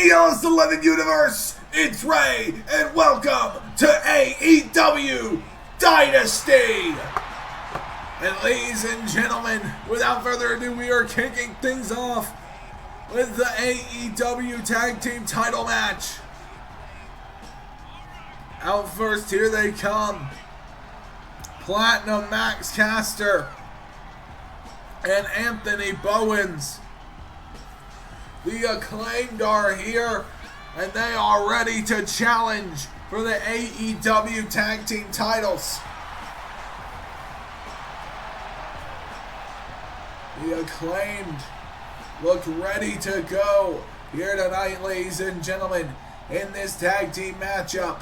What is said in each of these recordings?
TBS 11 universe, it's Ray, and welcome to AEW Dynasty. And ladies and gentlemen, without further ado, we are kicking things off with the AEW Tag Team title match. Out first, here they come. Platinum Max Caster and Anthony Bowens. The Acclaimed are here, and they are ready to challenge for the AEW Tag Team titles. The Acclaimed look ready to go here tonight, ladies and gentlemen, in this tag team matchup.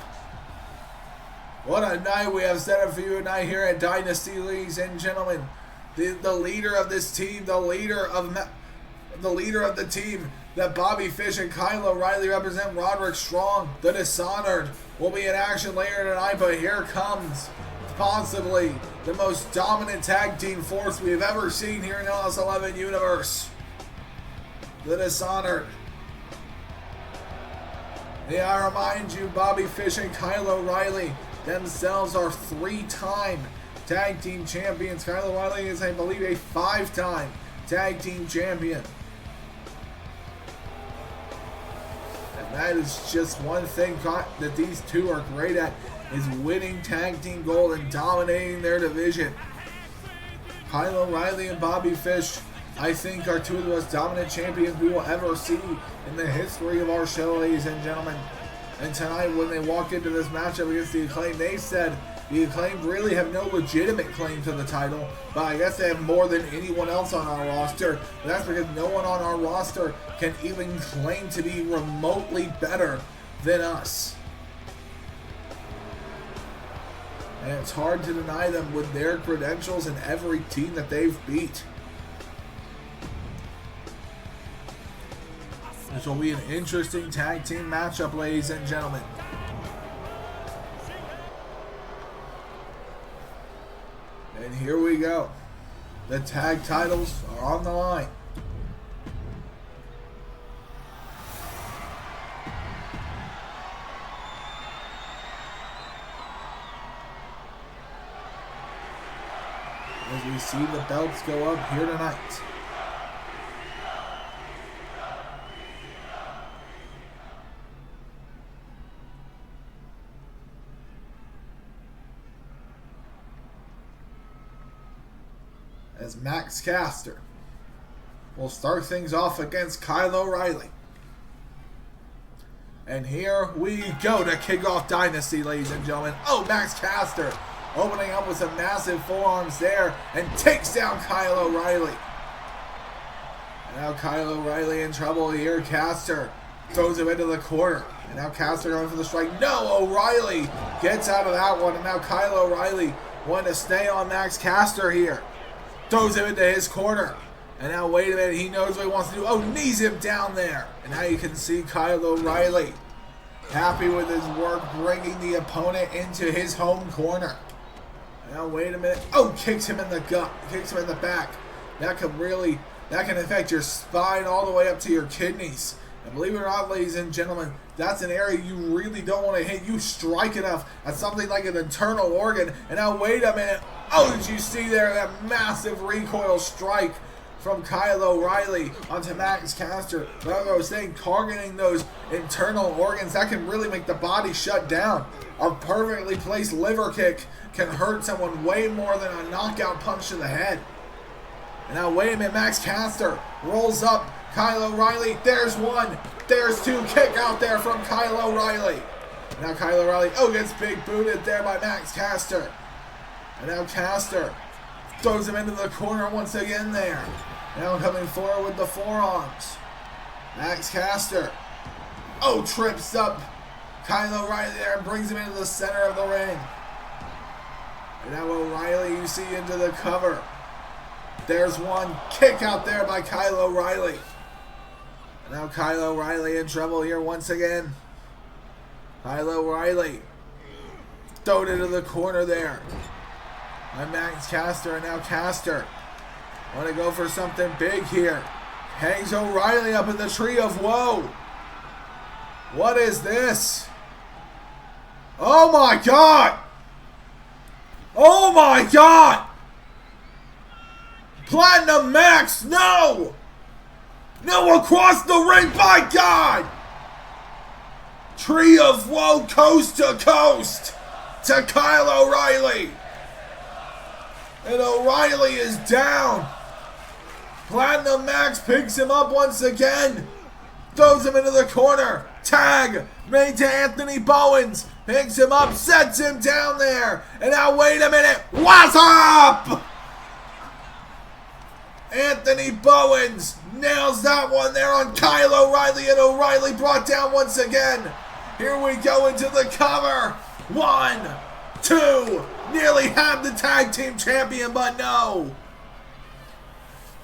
What a night we have set up for you tonight here at Dynasty, ladies and gentlemen. The leader of this team, the leader of the team that Bobby Fish and Kyle O'Reilly represent, Roderick Strong, the Dishonored, will be in action later tonight. But here comes possibly the most dominant tag team force we have ever seen here in LS 11 universe, the Dishonored. Yeah, I remind you, Bobby Fish and Kyle O'Reilly themselves are 3-time tag team champions. Kyle O'Reilly is, I believe, a 5-time tag team champion. And that is just one thing that these two are great at, is winning tag team gold and dominating their division. Kyle O'Reilly and Bobby Fish, I think, are two of the most dominant champions we will ever see in the history of our show, ladies and gentlemen. And tonight, when they walk into this matchup against the Acclaimed, they said the Acclaimed really have no legitimate claim to the title, but I guess they have more than anyone else on our roster. But that's because no one on our roster can even claim to be remotely better than us. And it's hard to deny them with their credentials and every team that they've beat. This will be an interesting tag team matchup, ladies and gentlemen. And here we go. The tag titles are on the line. As we see the belts go up here tonight. As Max Caster will start things off against Kyle O'Reilly. And here we go to kick off Dynasty, ladies and gentlemen. Oh, Max Caster opening up with some massive forearms there and takes down Kyle O'Reilly. And now Kyle O'Reilly in trouble here. Caster throws him into the corner. And now Caster going for the strike. No, O'Reilly gets out of that one. And now Kyle O'Reilly wanting to stay on Max Caster here. Throws him into his corner. And now, wait a minute, he knows what he wants to do. Oh, knees him down there. And now you can see Kyle O'Reilly happy with his work, bringing the opponent into his home corner. And now, wait a minute. Oh, kicks him in the gut. Kicks him in the back. That can affect your spine all the way up to your kidneys. And believe it or not, ladies and gentlemen, that's an area you really don't want to hit. You strike enough at something like an internal organ. And now, wait a minute. Oh, did you see there that massive recoil strike from Kyle O'Reilly onto Max Caster? Like I was saying, targeting those internal organs, that can really make the body shut down. A perfectly placed liver kick can hurt someone way more than a knockout punch to the head. And now, wait a minute, Max Caster rolls up Kyle O'Reilly. There's one. There's two. Kick out there from Kyle O'Reilly. Now Kyle O'Reilly, gets big booted there by Max Caster. And now Caster throws him into the corner once again there. Now coming forward with the forearms. Max Caster. Trips up Kyle O'Reilly there and brings him into the center of the ring. And now O'Reilly, you see, into the cover. There's one. Kick out there by Kyle O'Reilly. And now Kyle O'Reilly in trouble here once again. Kyle O'Reilly thrown into the corner there by Max Caster. And now Caster want to go for something big here. Hangs O'Reilly up in the tree of woe. What is this? Oh my God! Oh my God! Platinum Max, no! No, across the ring, by God! Tree of Woe, coast to coast to Kyle O'Reilly. And O'Reilly is down. Platinum Max picks him up once again. Throws him into the corner. Tag made to Anthony Bowens. Picks him up, sets him down there. And now wait a minute. What's up? Anthony Bowens nails that one there on Kyle O'Reilly, and O'Reilly brought down once again. Here we go into the cover. 1, 2. Nearly have the tag team champion, but no.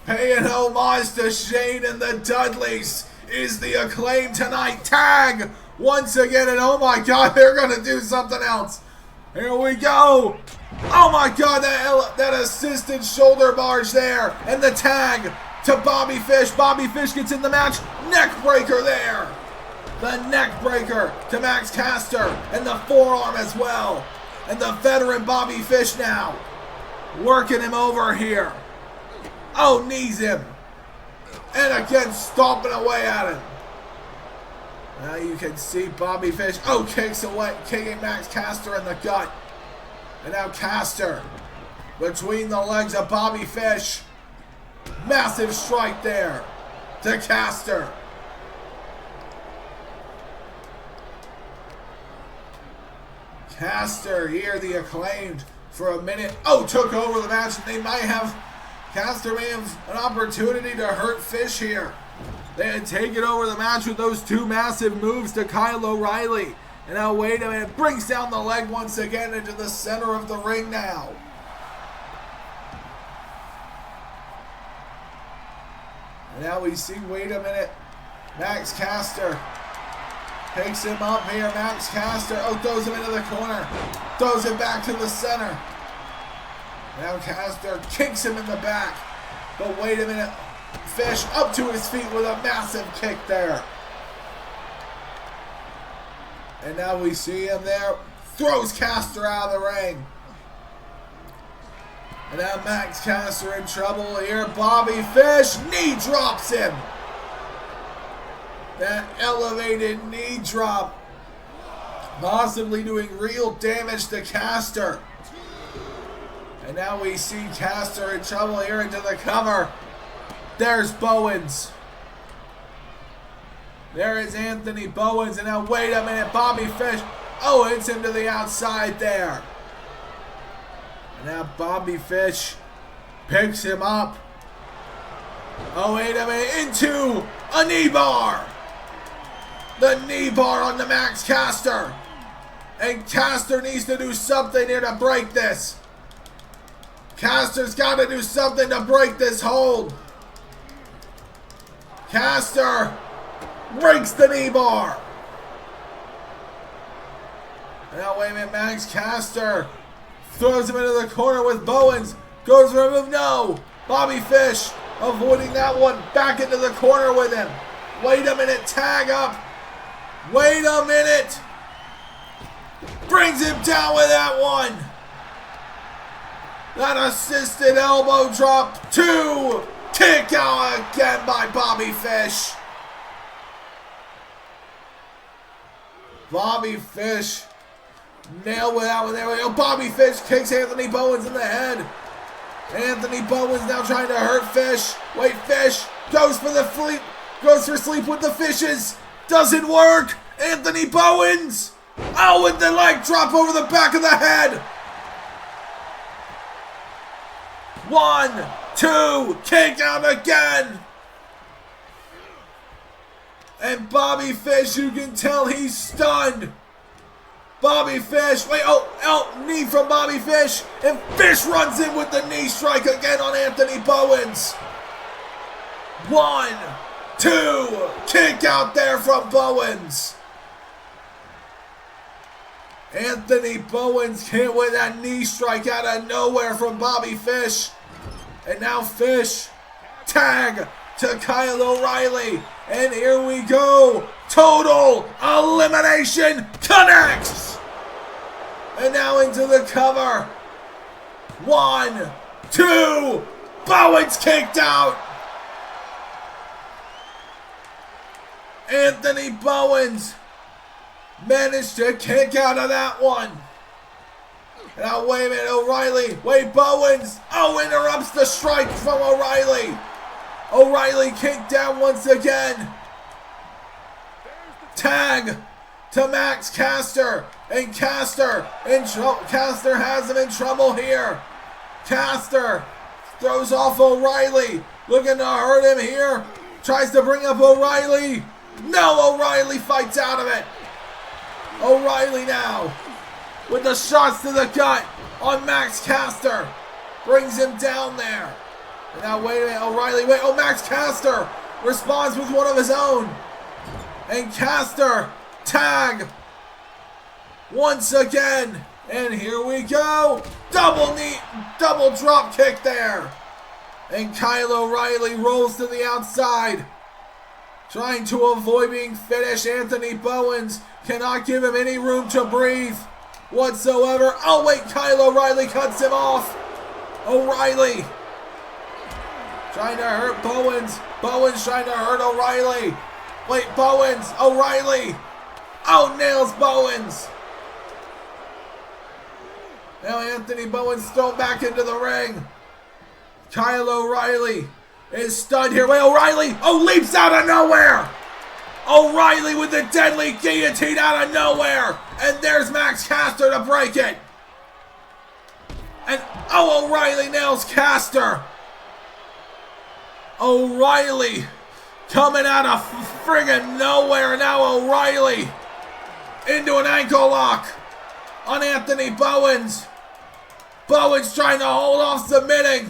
Paying homage to Shane and the Dudleys is the Acclaimed tonight. Tag once again, and oh my God, they're going to do something else. Here we go. Oh my God, that assisted shoulder barge there. And the tag to Bobby Fish. Bobby Fish gets in the match. Neck breaker there. The neck breaker to Max Caster. And the forearm as well. And the veteran Bobby Fish now working him over here. Oh, knees him. And again, stomping away at him. Now you can see Bobby Fish. Oh, kicks away, kicking Max Caster in the gut. And now Caster between the legs of Bobby Fish. Massive strike there to Caster. Caster here, the Acclaimed, for a minute. Oh, took over the match, and they might have, Caster may have an opportunity to hurt Fish here. They had taken over the match with those two massive moves to Kyle O'Reilly. And now wait a minute, brings down the leg once again into the center of the ring now. And now we see, wait a minute, Max Caster picks him up here. Max Caster, oh, throws him into the corner. Throws it back to the center. Now Caster kicks him in the back. But wait a minute, Fish up to his feet with a massive kick there. And now we see him there. Throws Caster out of the ring. And now Max Caster in trouble here. Bobby Fish knee drops him. That elevated knee drop. Possibly doing real damage to Caster. And now we see Caster in trouble here into the cover. There's Bowens. There is Anthony Bowens. And now wait a minute. Bobby Fish. Oh, hits him to the outside there. And now Bobby Fish picks him up. Oh, wait a minute. Into a knee bar. The knee bar on the Max Caster. And Caster needs to do something here to break this. Caster's got to do something to break this hold. Caster breaks the knee bar. Now wait a minute, Max Caster throws him into the corner with Bowens. Goes for a move, no. Bobby Fish avoiding that one. Back into the corner with him. Wait a minute, tag up. Wait a minute. Brings him down with that one. That assisted elbow drop. 2. Kick out again by Bobby Fish. Bobby Fish nailed with that one. There we go. Bobby Fish kicks Anthony Bowens in the head. Anthony Bowens now trying to hurt Fish. Wait, Fish goes for the sleep. Goes for sleep with the Fishes. Doesn't work. Anthony Bowens. Oh, with the leg drop over the back of the head. 1, 2, kick out again. And Bobby Fish, you can tell he's stunned. Bobby Fish, wait, oh, knee from Bobby Fish. And Fish runs in with the knee strike again on Anthony Bowens. 1, 2, kick out there from Bowens. Anthony Bowens hit with that knee strike out of nowhere from Bobby Fish. And now Fish, tag to Kyle O'Reilly. And here we go. Total elimination connects. And now into the cover. 1, 2. Bowen's kicked out. Anthony Bowens managed to kick out of that one. Now wait a minute, O'Reilly. Wait, Bowens. Oh, interrupts the strike from O'Reilly. O'Reilly kicked down once again. Tag to Max Caster. And Caster has him in trouble here. Caster throws off O'Reilly. Looking to hurt him here. Tries to bring up O'Reilly. No, O'Reilly fights out of it. O'Reilly now with the shots to the gut on Max Caster. Brings him down there. And now wait a minute, O'Reilly. Wait, oh, Max Caster responds with one of his own. And Caster tag once again. And here we go. Double knee, double drop kick there. And Kyle O'Reilly rolls to the outside. Trying to avoid being finished. Anthony Bowens cannot give him any room to breathe whatsoever. Oh wait, Kyle O'Reilly cuts him off. O'Reilly trying to hurt Bowens. Bowens trying to hurt O'Reilly. Wait, Bowens, O'Reilly. Oh, nails Bowens. Now Anthony Bowens thrown back into the ring. Kyle O'Reilly is stunned here. Wait, O'Reilly, oh, leaps out of nowhere. O'Reilly with the deadly guillotine out of nowhere. And there's Max Caster to break it. And, oh, O'Reilly nails Caster. O'Reilly coming out of friggin' nowhere. Now O'Reilly into an ankle lock on Anthony Bowens. Bowens trying to hold off submitting.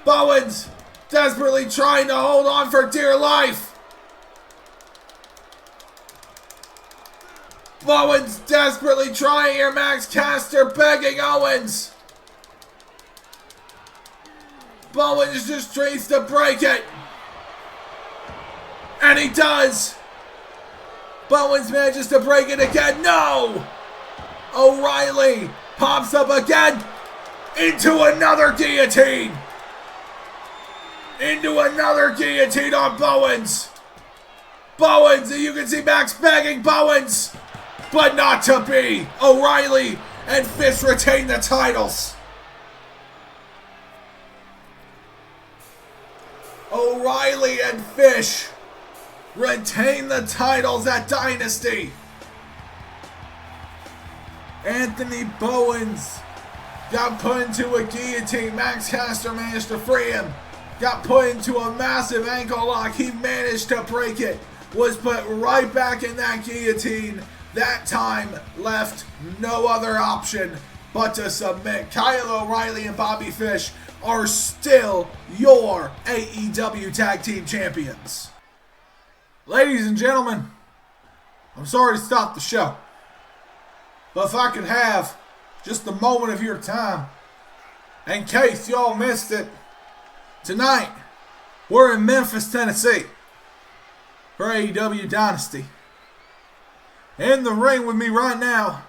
Bowens desperately trying to hold on for dear life. Bowens desperately trying here. Max Caster begging Owens. Bowens just tries to break it. And he does. Bowens manages to break it again. No! O'Reilly pops up again into another guillotine. Into another guillotine on Bowens. Bowens, you can see Max begging Bowens. But not to be. O'Reilly and Fish retain the titles. O'Reilly and Fish retain the titles at Dynasty. Anthony Bowens got put into a guillotine. Max Caster managed to free him. Got put into a massive ankle lock. He managed to break it. Was put right back in that guillotine. That time left no other option but to submit. Kyle O'Reilly and Bobby Fish are still your AEW Tag Team Champions. Ladies and gentlemen, I'm sorry to stop the show, but if I could have just a moment of your time, in case y'all missed it, tonight we're in Memphis, Tennessee for AEW Dynasty. In the ring with me right now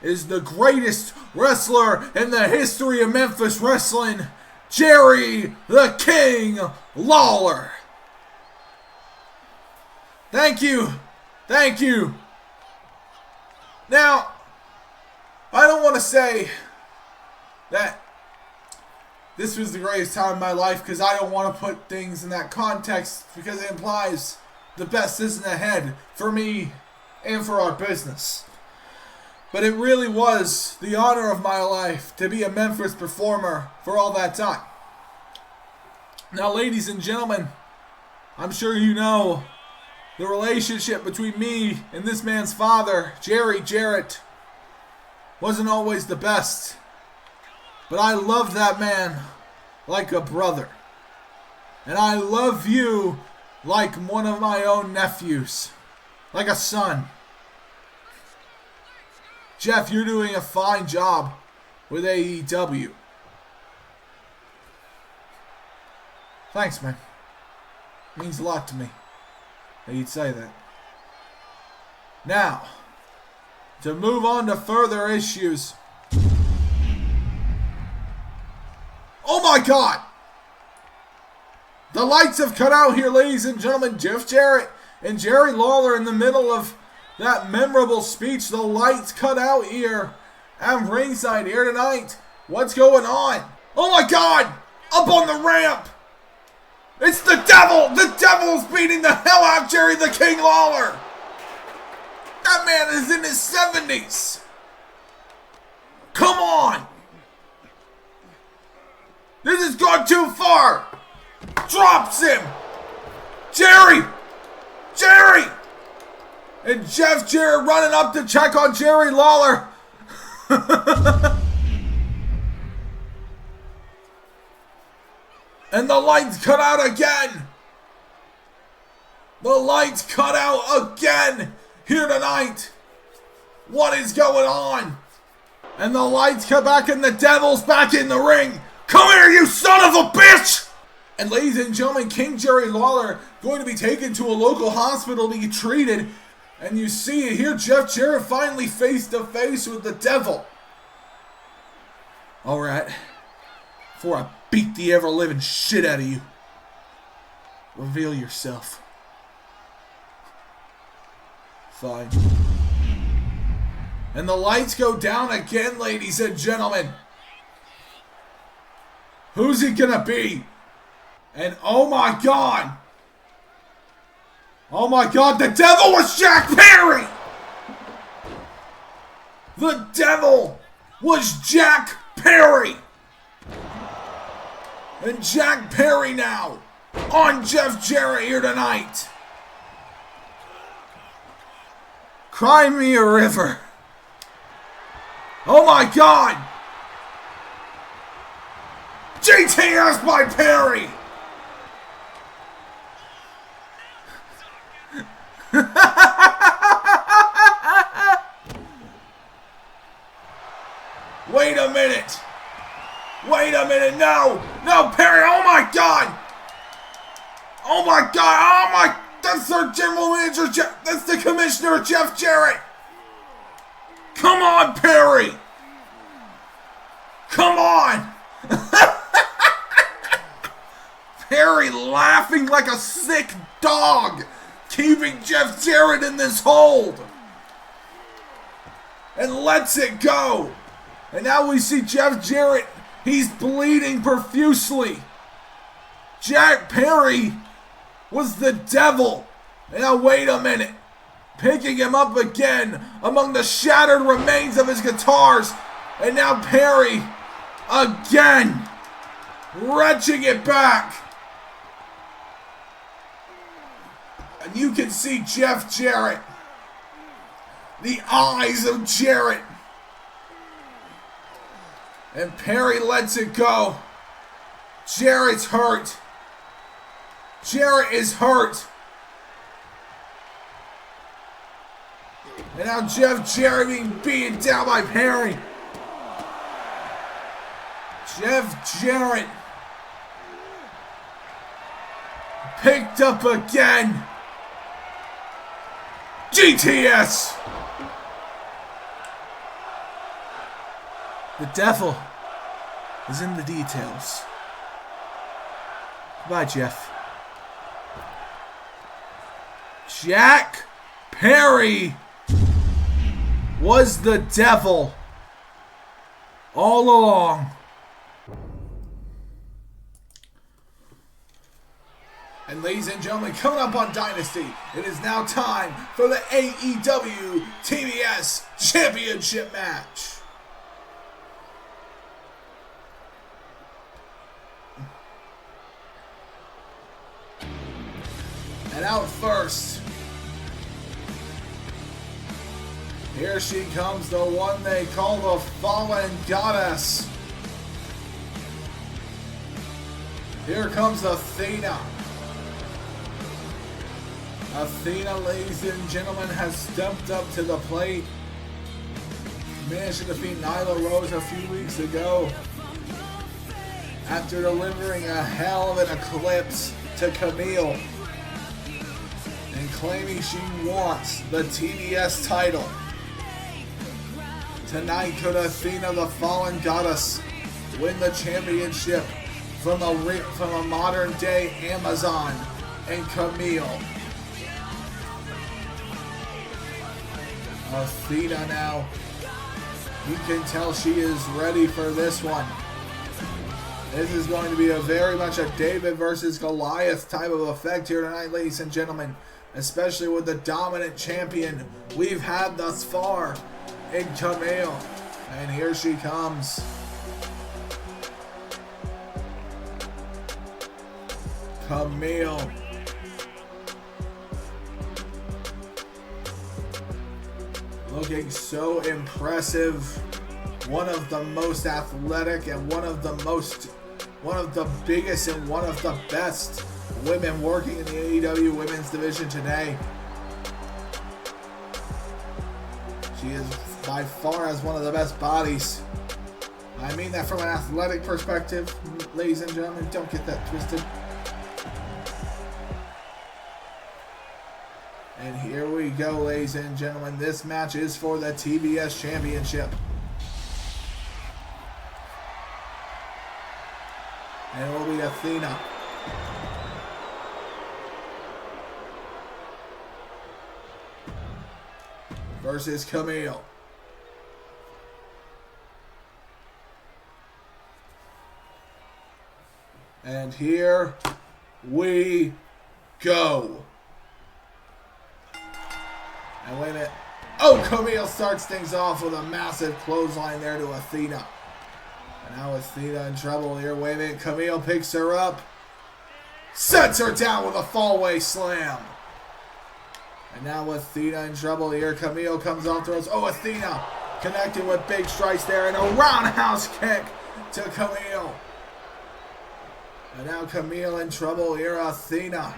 is the greatest wrestler in the history of Memphis wrestling, Jerry the King Lawler. Thank you. Thank you. Now, I don't want to say that this was the greatest time of my life because I don't want to put things in that context because it implies the best isn't ahead for me and for our business. But it really was the honor of my life to be a Memphis performer for all that time. Now, ladies and gentlemen, I'm sure you know the relationship between me and this man's father, Jerry Jarrett, wasn't always the best. But I love that man like a brother. And I love you like one of my own nephews. Like a son. Jeff, you're doing a fine job with AEW. Thanks, man. Means a lot to me that you'd say that. Now, to move on to further issues. Oh my God! The lights have cut out here, ladies and gentlemen. Jeff Jarrett and Jerry Lawler in the middle of that memorable speech. The lights cut out here at ringside here tonight. What's going on? Oh my God! Up on the ramp! It's the devil! The devil's beating the hell out of Jerry the King Lawler! That man is in his 70s! Come on! This has gone too far! Drops him! Jerry! Jerry! And Jeff Jarrett running up to check on Jerry Lawler. And the lights cut out again. The lights cut out again here tonight. What is going on? And the lights cut back and the devil's back in the ring. Come here, you son of a bitch! And ladies and gentlemen, King Jerry Lawler going to be taken to a local hospital to be treated. And you see here, Jeff Jarrett finally face to face with the devil. Alright. Before I beat the ever-living shit out of you, reveal yourself. Fine. And the lights go down again, ladies and gentlemen. Who's it gonna be? And oh my God! Oh my God, the devil was Jack Perry! The devil was Jack Perry! And Jack Perry now on Jeff Jarrett here tonight. Cry me a river. Oh my God! GTS by Perry! Wait a minute! Wait a minute! No! No, Perry! Oh my God! Oh my God! Oh my! That's our general manager. That's the commissioner, Jeff Jarrett. Come on, Perry! Come on! Perry laughing like a sick dog, keeping Jeff Jarrett in this hold. And lets it go. And now we see Jeff Jarrett. He's bleeding profusely. Jack Perry was the devil. And now wait a minute. Picking him up again among the shattered remains of his guitars. And now Perry again wrenching it back. And you can see Jeff Jarrett. The eyes of Jarrett. And Perry lets it go. Jarrett's hurt. Jarrett is hurt. And now Jeff Jarrett being beaten down by Perry. Jeff Jarrett picked up again. GTS. The devil is in the details. Goodbye, Jeff. Jack Perry was the devil all along. And ladies and gentlemen, coming up on Dynasty, it is now time for the AEW TBS Championship match. And out first, here she comes, the one they call the Fallen Goddess. Here comes Athena. Athena, ladies and gentlemen, has stepped up to the plate. Managed to defeat Nyla Rose a few weeks ago after delivering a hell of an eclipse to Kamille. and claiming she wants the TBS title. Tonight, could Athena, the fallen goddess, win the championship from a modern day Amazon and Kamille? Athena now, you can tell she is ready for this one. This is going to be very much a David versus Goliath type of effect here tonight, ladies and gentlemen. Especially with the dominant champion we've had thus far in Kamille. And here she comes. Kamille. Looking so impressive. One of the most athletic and one of the biggest and one of the best women working in the AEW women's division today. She is by far has one of the best bodies. I mean that from an athletic perspective, ladies and gentlemen. Don't get that twisted. And here we go, ladies and gentlemen. This match is for the TBS Championship. And it will be Athena versus Kamille. And here we go. And wait a minute. Oh, Kamille starts things off with a massive clothesline there to Athena. And now Athena in trouble here. Wait a minute. Kamille picks her up. Sets her down with a fallaway slam. And now Athena in trouble here. Kamille comes off the ropes. Oh, Athena connected with big strikes there. And a roundhouse kick to Kamille. And now Kamille in trouble here. Athena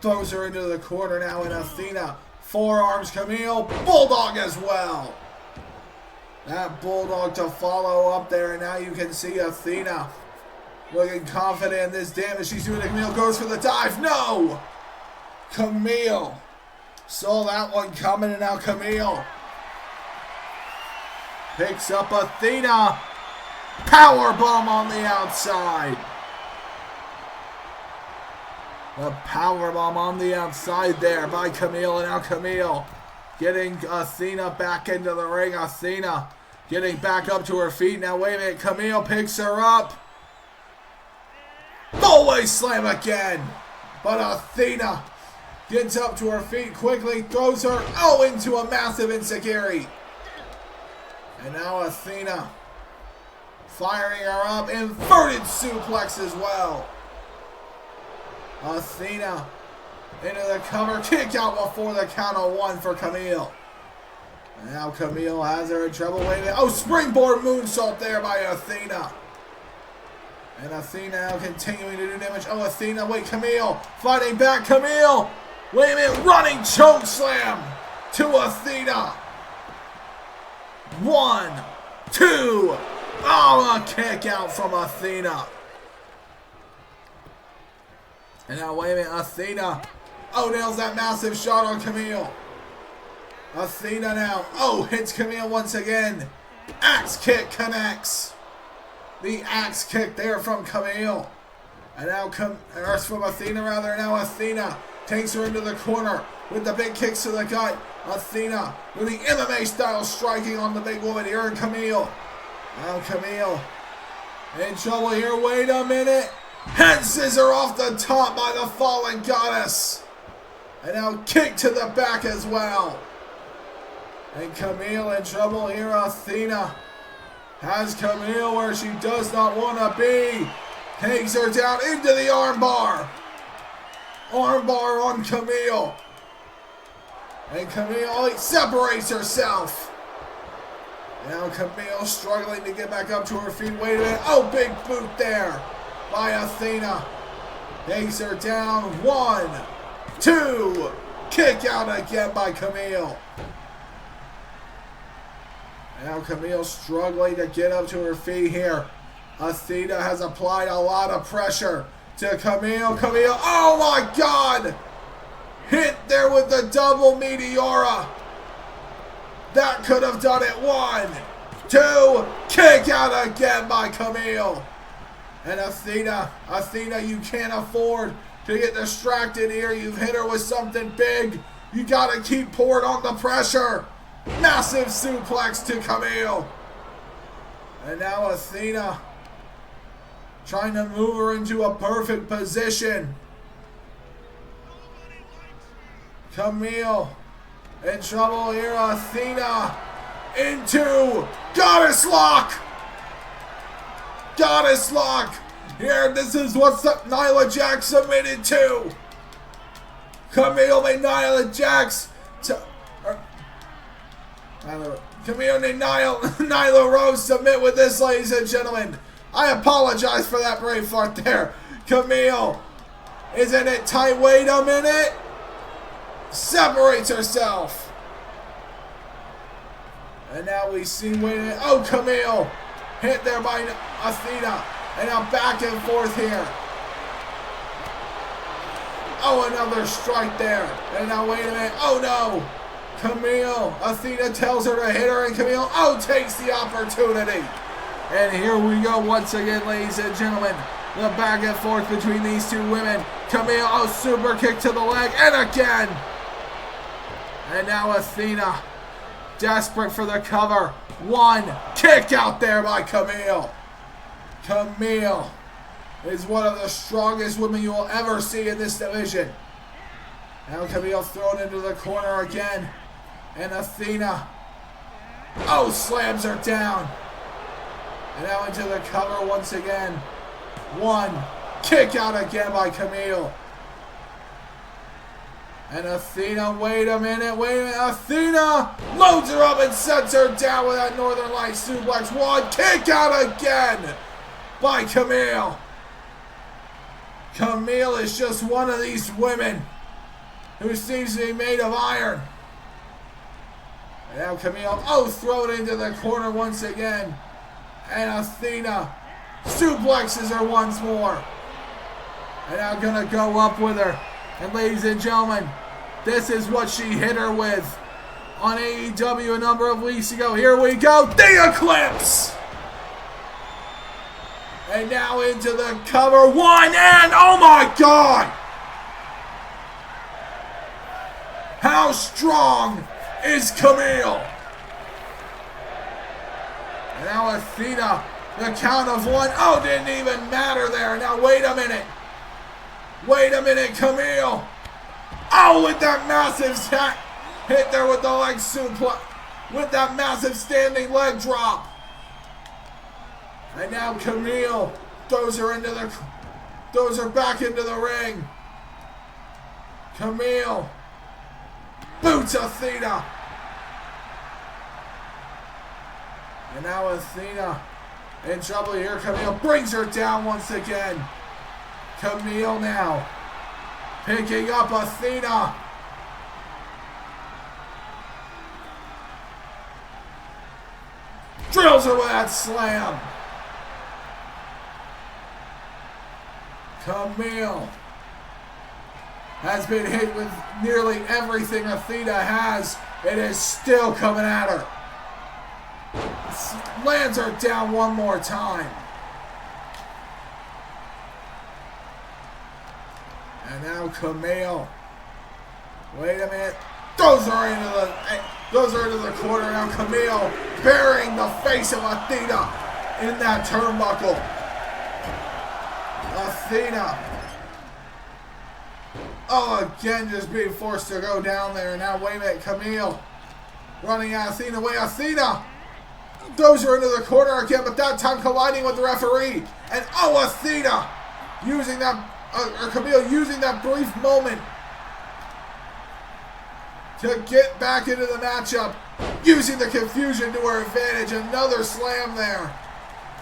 throws her into the corner now. And Athena forearms Kamille. Bulldog as well. That bulldog to follow up there. And now you can see Athena looking confident in this damage she's doing to Kamille. Goes for the dive. No! Kamille saw that one coming. And now Kamille picks up Athena. Powerbomb on the outside. The powerbomb on the outside there by Kamille. And now Kamille getting Athena back into the ring. Athena getting back up to her feet. Now wait a minute. Kamille picks her up. Fallaway slam again. But Athena gets up to her feet quickly. Throws her into a massive enziguri. And now Athena firing her up. Inverted suplex as well. Athena into the cover. Kick out before the count of one for Kamille. And now Kamille has her in trouble. Wait a minute. Oh, springboard moonsault there by Athena. And Athena now continuing to do damage. Oh, Athena. Wait, Kamille fighting back. Kamille. Wait a minute. Running choke slam to Athena. 1, 2. Oh, a kick out from Athena. And now, wait a minute, Athena. Oh, nails that massive shot on Kamille. Athena now. Oh, hits Kamille once again. Axe kick connects. The axe kick there from Kamille. And now, from Athena rather. Now Athena takes her into the corner with the big kicks to the gut. Athena with the MMA style striking on the big woman here in Kamille. Now Kamille in trouble here. Wait a minute. Head scissor off the top by the fallen goddess. And now kick to the back as well. And Kamille in trouble here. Athena has Kamille where she does not want to be. Takes her down into the armbar. Armbar on Kamille. And Kamille separates herself. Now Kamille struggling to get back up to her feet. Wait a minute. Oh, big boot there by Athena. Takes her down. 1, 2. Kick out again by Kamille. Now Kamille struggling to get up to her feet here. Athena has applied a lot of pressure to Kamille. Kamille, oh my God! Hit there with the double Meteora. That could have done it. 1, 2, kick out again by Kamille. And Athena, you can't afford to get distracted here. You've hit her with something big. You gotta keep pouring on the pressure. Massive suplex to Kamille. And now Athena trying to move her into a perfect position. Kamille in trouble here. Athena into Goddess Lock. Goddess Lock. Here, this is what Nyla Jax submitted to. Kamille made Nyla Jax Kamille made Nyla Rose submit with this, ladies and gentlemen. I apologize for that brave fart there. Kamille is in it tight. Wait a minute. Separates herself. And now we see Kamille hit there by Athena. And now back and forth here. Oh, another strike there. And now wait a minute. Oh no. Kamille. Athena tells her to hit her, and Kamille takes the opportunity. And here we go once again, ladies and gentlemen. The back and forth between these two women. Kamille, super kick to the leg, and again. And now Athena, desperate for the cover. 1, kick out there by Kamille. Kamille is one of the strongest women you will ever see in this division. Now Kamille thrown into the corner again. And Athena, slams her down. And now into the cover once again. 1, kick out again by Kamille. And Athena, wait a minute. Athena loads her up and sets her down with that Northern Lights suplex. 1, kick out again by Kamille. Kamille is just one of these women who seems to be made of iron. And now Kamille, thrown into the corner once again. And Athena suplexes her once more. And now gonna go up with her. And ladies and gentlemen, this is what she hit her with on AEW a number of weeks ago. Here we go, the Eclipse! And now into the cover. 1, and oh my God! How strong is Kamille? And now Athena, the count of 1. Didn't even matter there. Now wait a minute. Kamille. With that massive hit there with the leg suplex. With that massive standing leg drop. And now Kamille throws her back into the ring. Kamille boots Athena. And now Athena in trouble here. Kamille brings her down once again. Kamille now picking up Athena. Drills her with that slam. Kamille has been hit with nearly everything Athena has. It is still coming at her. Lands her down one more time. And now Kamille, wait a minute, throws her into the corner. Now Kamille burying the face of Athena in that turnbuckle. Athena, again just being forced to go down there. And now wait a minute, Kamille running at Athena. Athena throws her into the corner again, but that time colliding with the referee. And Athena using that, Kamille using that brief moment to get back into the matchup, using the confusion to her advantage. Another slam there.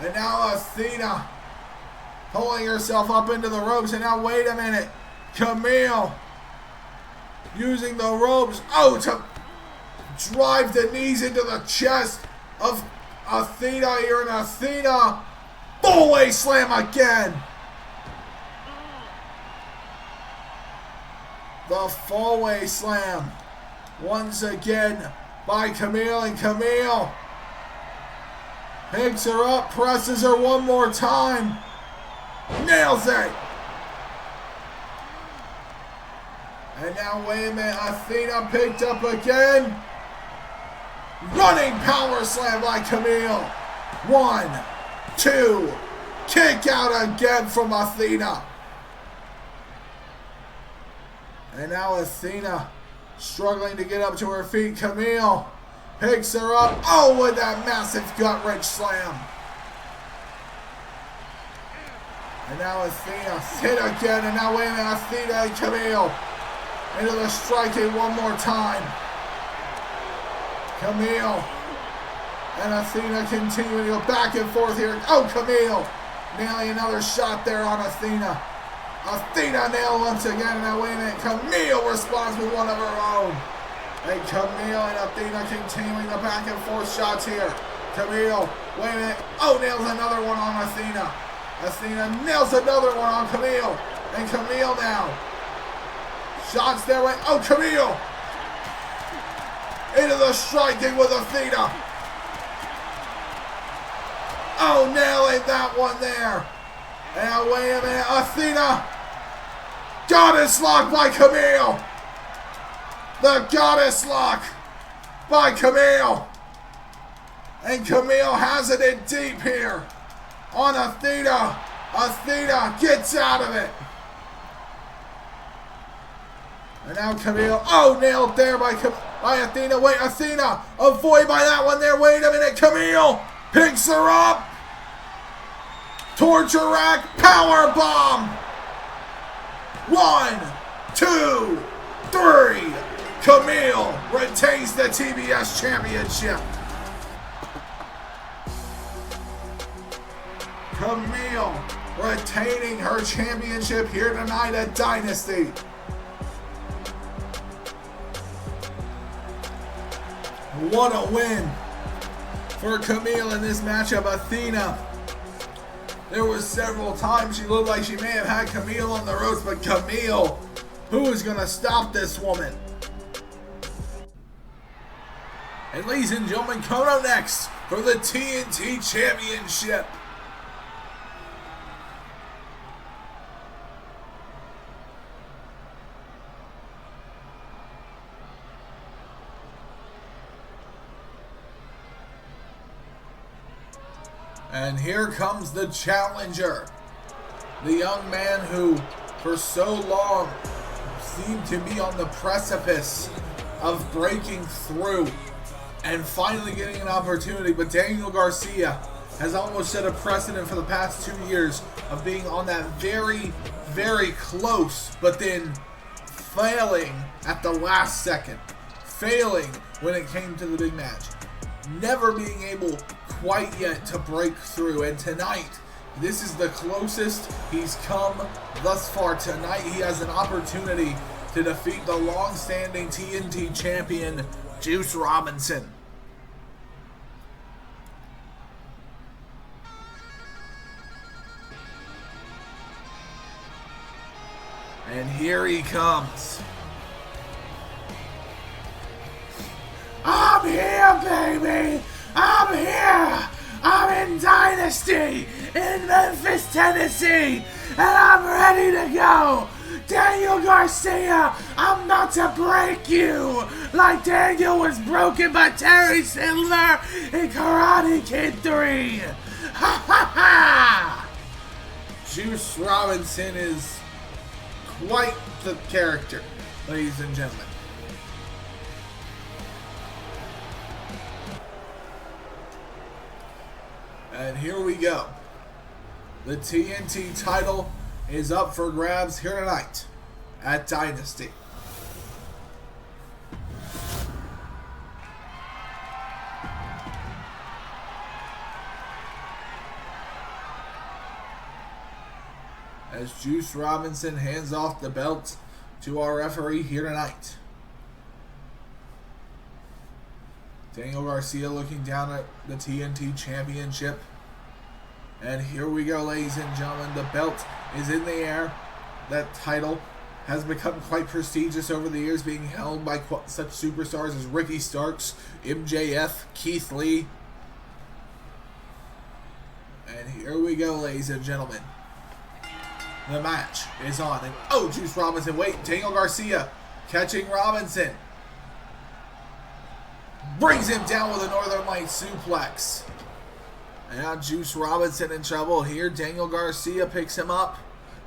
And now Athena pulling herself up into the ropes. And now wait a minute, Kamille using the ropes, to drive the knees into the chest of Athena here. And Athena, full way slam again. The fallaway slam. Once again by Kamille, and Kamille picks her up, presses her one more time. Nails it. And now, wait a minute, Athena picked up again. Running power slam by Kamille. 1, 2, kick out again from Athena. And now Athena struggling to get up to her feet. Kamille picks her up. Oh, with that massive gut-wrench slam. And now Athena hit again. And now, wait a minute, Athena and Kamille into the striking one more time. Kamille and Athena continuing to go back and forth here. Oh, Kamille nailing another shot there on Athena. Athena nailed once again. And now, wait a minute, Kamille responds with one of her own. And Kamille and Athena continuing the back and forth shots here. Kamille, wait a minute. Oh, nails another one on Athena. Athena nails another one on Kamille. And Kamille now. Shots their way. Oh, Kamille. Into the striking with Athena. Oh, nailing that one there. And now, wait a minute. Athena. Goddess lock by Kamille. The goddess lock by Kamille. And Kamille has it in deep here on Athena. Athena gets out of it. And now Kamille. Oh, nailed there by Athena. Wait, Athena. Avoid by that one there. Wait a minute. Kamille picks her up. Torture rack. Power bomb. 1, 2, 3. Kamille retains the TBS Championship. Kamille retaining her championship here tonight at Dynasty. What a win for Kamille in this matchup. Athena, there was several times she looked like she may have had Kamille on the ropes, but Kamille, who is going to stop this woman? And ladies and gentlemen, coming up next for the TNT Championship. And here comes the challenger. The young man who, for so long, seemed to be on the precipice of breaking through and finally getting an opportunity. But Daniel Garcia has almost set a precedent for the past 2 years of being on that very, very close, but then failing at the last second. Failing when it came to the big match. Never being able quite yet to break through. And tonight, this is the closest he's come thus far. Tonight, he has an opportunity to defeat the long-standing TNT champion, Juice Robinson. And here he comes. I'm here, baby! I'm here! I'm in Dynasty in Memphis, Tennessee, and I'm ready to go! Daniel Garcia, I'm about to break you like Daniel was broken by Terry Silver in Karate Kid 3. Ha ha ha! Juice Robinson is quite the character, ladies and gentlemen. And here we go. The TNT title is up for grabs here tonight at Dynasty. As Juice Robinson hands off the belt to our referee here tonight. Daniel Garcia looking down at the TNT Championship. And here we go, ladies and gentlemen. The belt is in the air. That title has become quite prestigious over the years, being held by such superstars as Ricky Starks, MJF, Keith Lee. And here we go, ladies and gentlemen. The match is on. And oh, Juice Robinson. Wait, Daniel Garcia catching Robinson. Brings him down with a Northern Light suplex. And now Juice Robinson in trouble here. Daniel Garcia picks him up.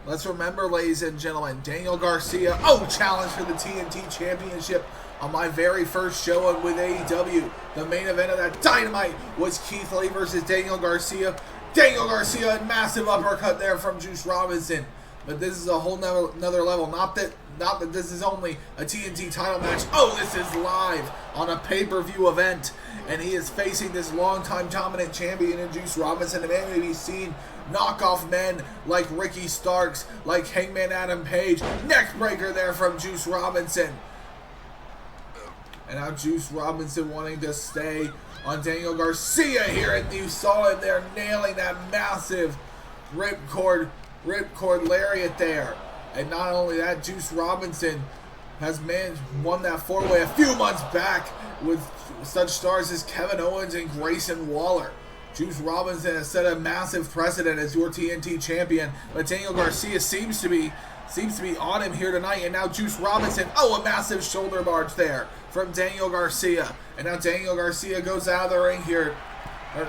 Let's remember, ladies and gentlemen, Daniel Garcia, challenge for the TNT Championship on my very first show with AEW. The main event of that Dynamite was Keith Lee versus Daniel Garcia. Daniel Garcia, massive uppercut there from Juice Robinson. But this is a whole another level. Not that this is only a TNT title match. Oh, this is live on a pay-per-view event. And he is facing this longtime dominant champion in Juice Robinson. And man, we've seen knockoff men like Ricky Starks, like Hangman Adam Page. Neckbreaker there from Juice Robinson. And now Juice Robinson wanting to stay on Daniel Garcia here. And you saw him there nailing that massive ripcord lariat there. And not only that, Juice Robinson has won that four-way a few months back with such stars as Kevin Owens and Grayson Waller. Juice Robinson has set a massive precedent as your TNT champion, but Daniel Garcia seems to be on him here tonight. And now Juice Robinson, a massive shoulder barge there from Daniel Garcia. And now Daniel Garcia goes out of the ring here.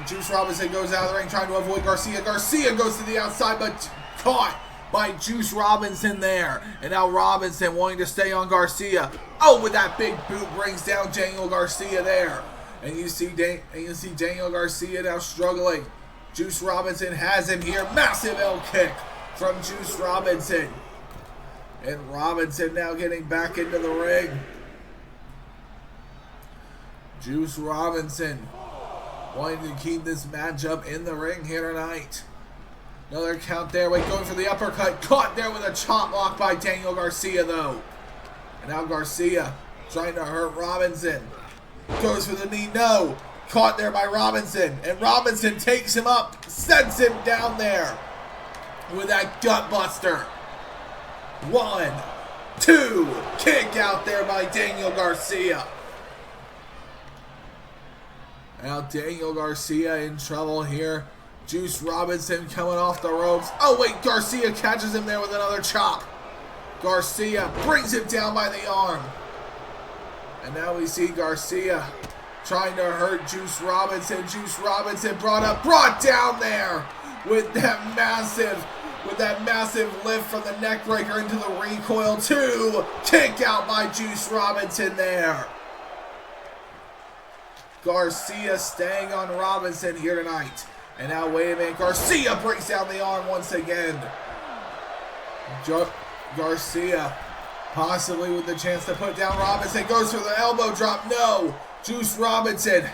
Juice Robinson goes out of the ring trying to avoid Garcia. Garcia goes to the outside, but caught by Juice Robinson there. And now Robinson wanting to stay on Garcia. With that big boot brings down Daniel Garcia there. And you see Daniel Garcia now struggling. Juice Robinson has him here. Massive L kick from Juice Robinson. And Robinson now getting back into the ring. Juice Robinson wanting to keep this matchup in the ring here tonight. Another count there. Going for the uppercut. Caught there with a chop block by Daniel Garcia, though. And now Garcia trying to hurt Robinson. Goes for the knee. No. Caught there by Robinson. And Robinson takes him up. Sends him down there with that gut buster. 1, 2. Kick out there by Daniel Garcia. Now Daniel Garcia in trouble here. Juice Robinson coming off the ropes. Garcia catches him there with another chop. Garcia brings him down by the arm. And now we see Garcia trying to hurt Juice Robinson. Juice Robinson brought down there with that massive lift from the neckbreaker into the recoil. 2. Kick out by Juice Robinson there. Garcia staying on Robinson here tonight. And now, wait a minute, Garcia breaks down the arm once again. Garcia possibly with the chance to put down Robinson. Goes for the elbow drop. No. Juice Robinson.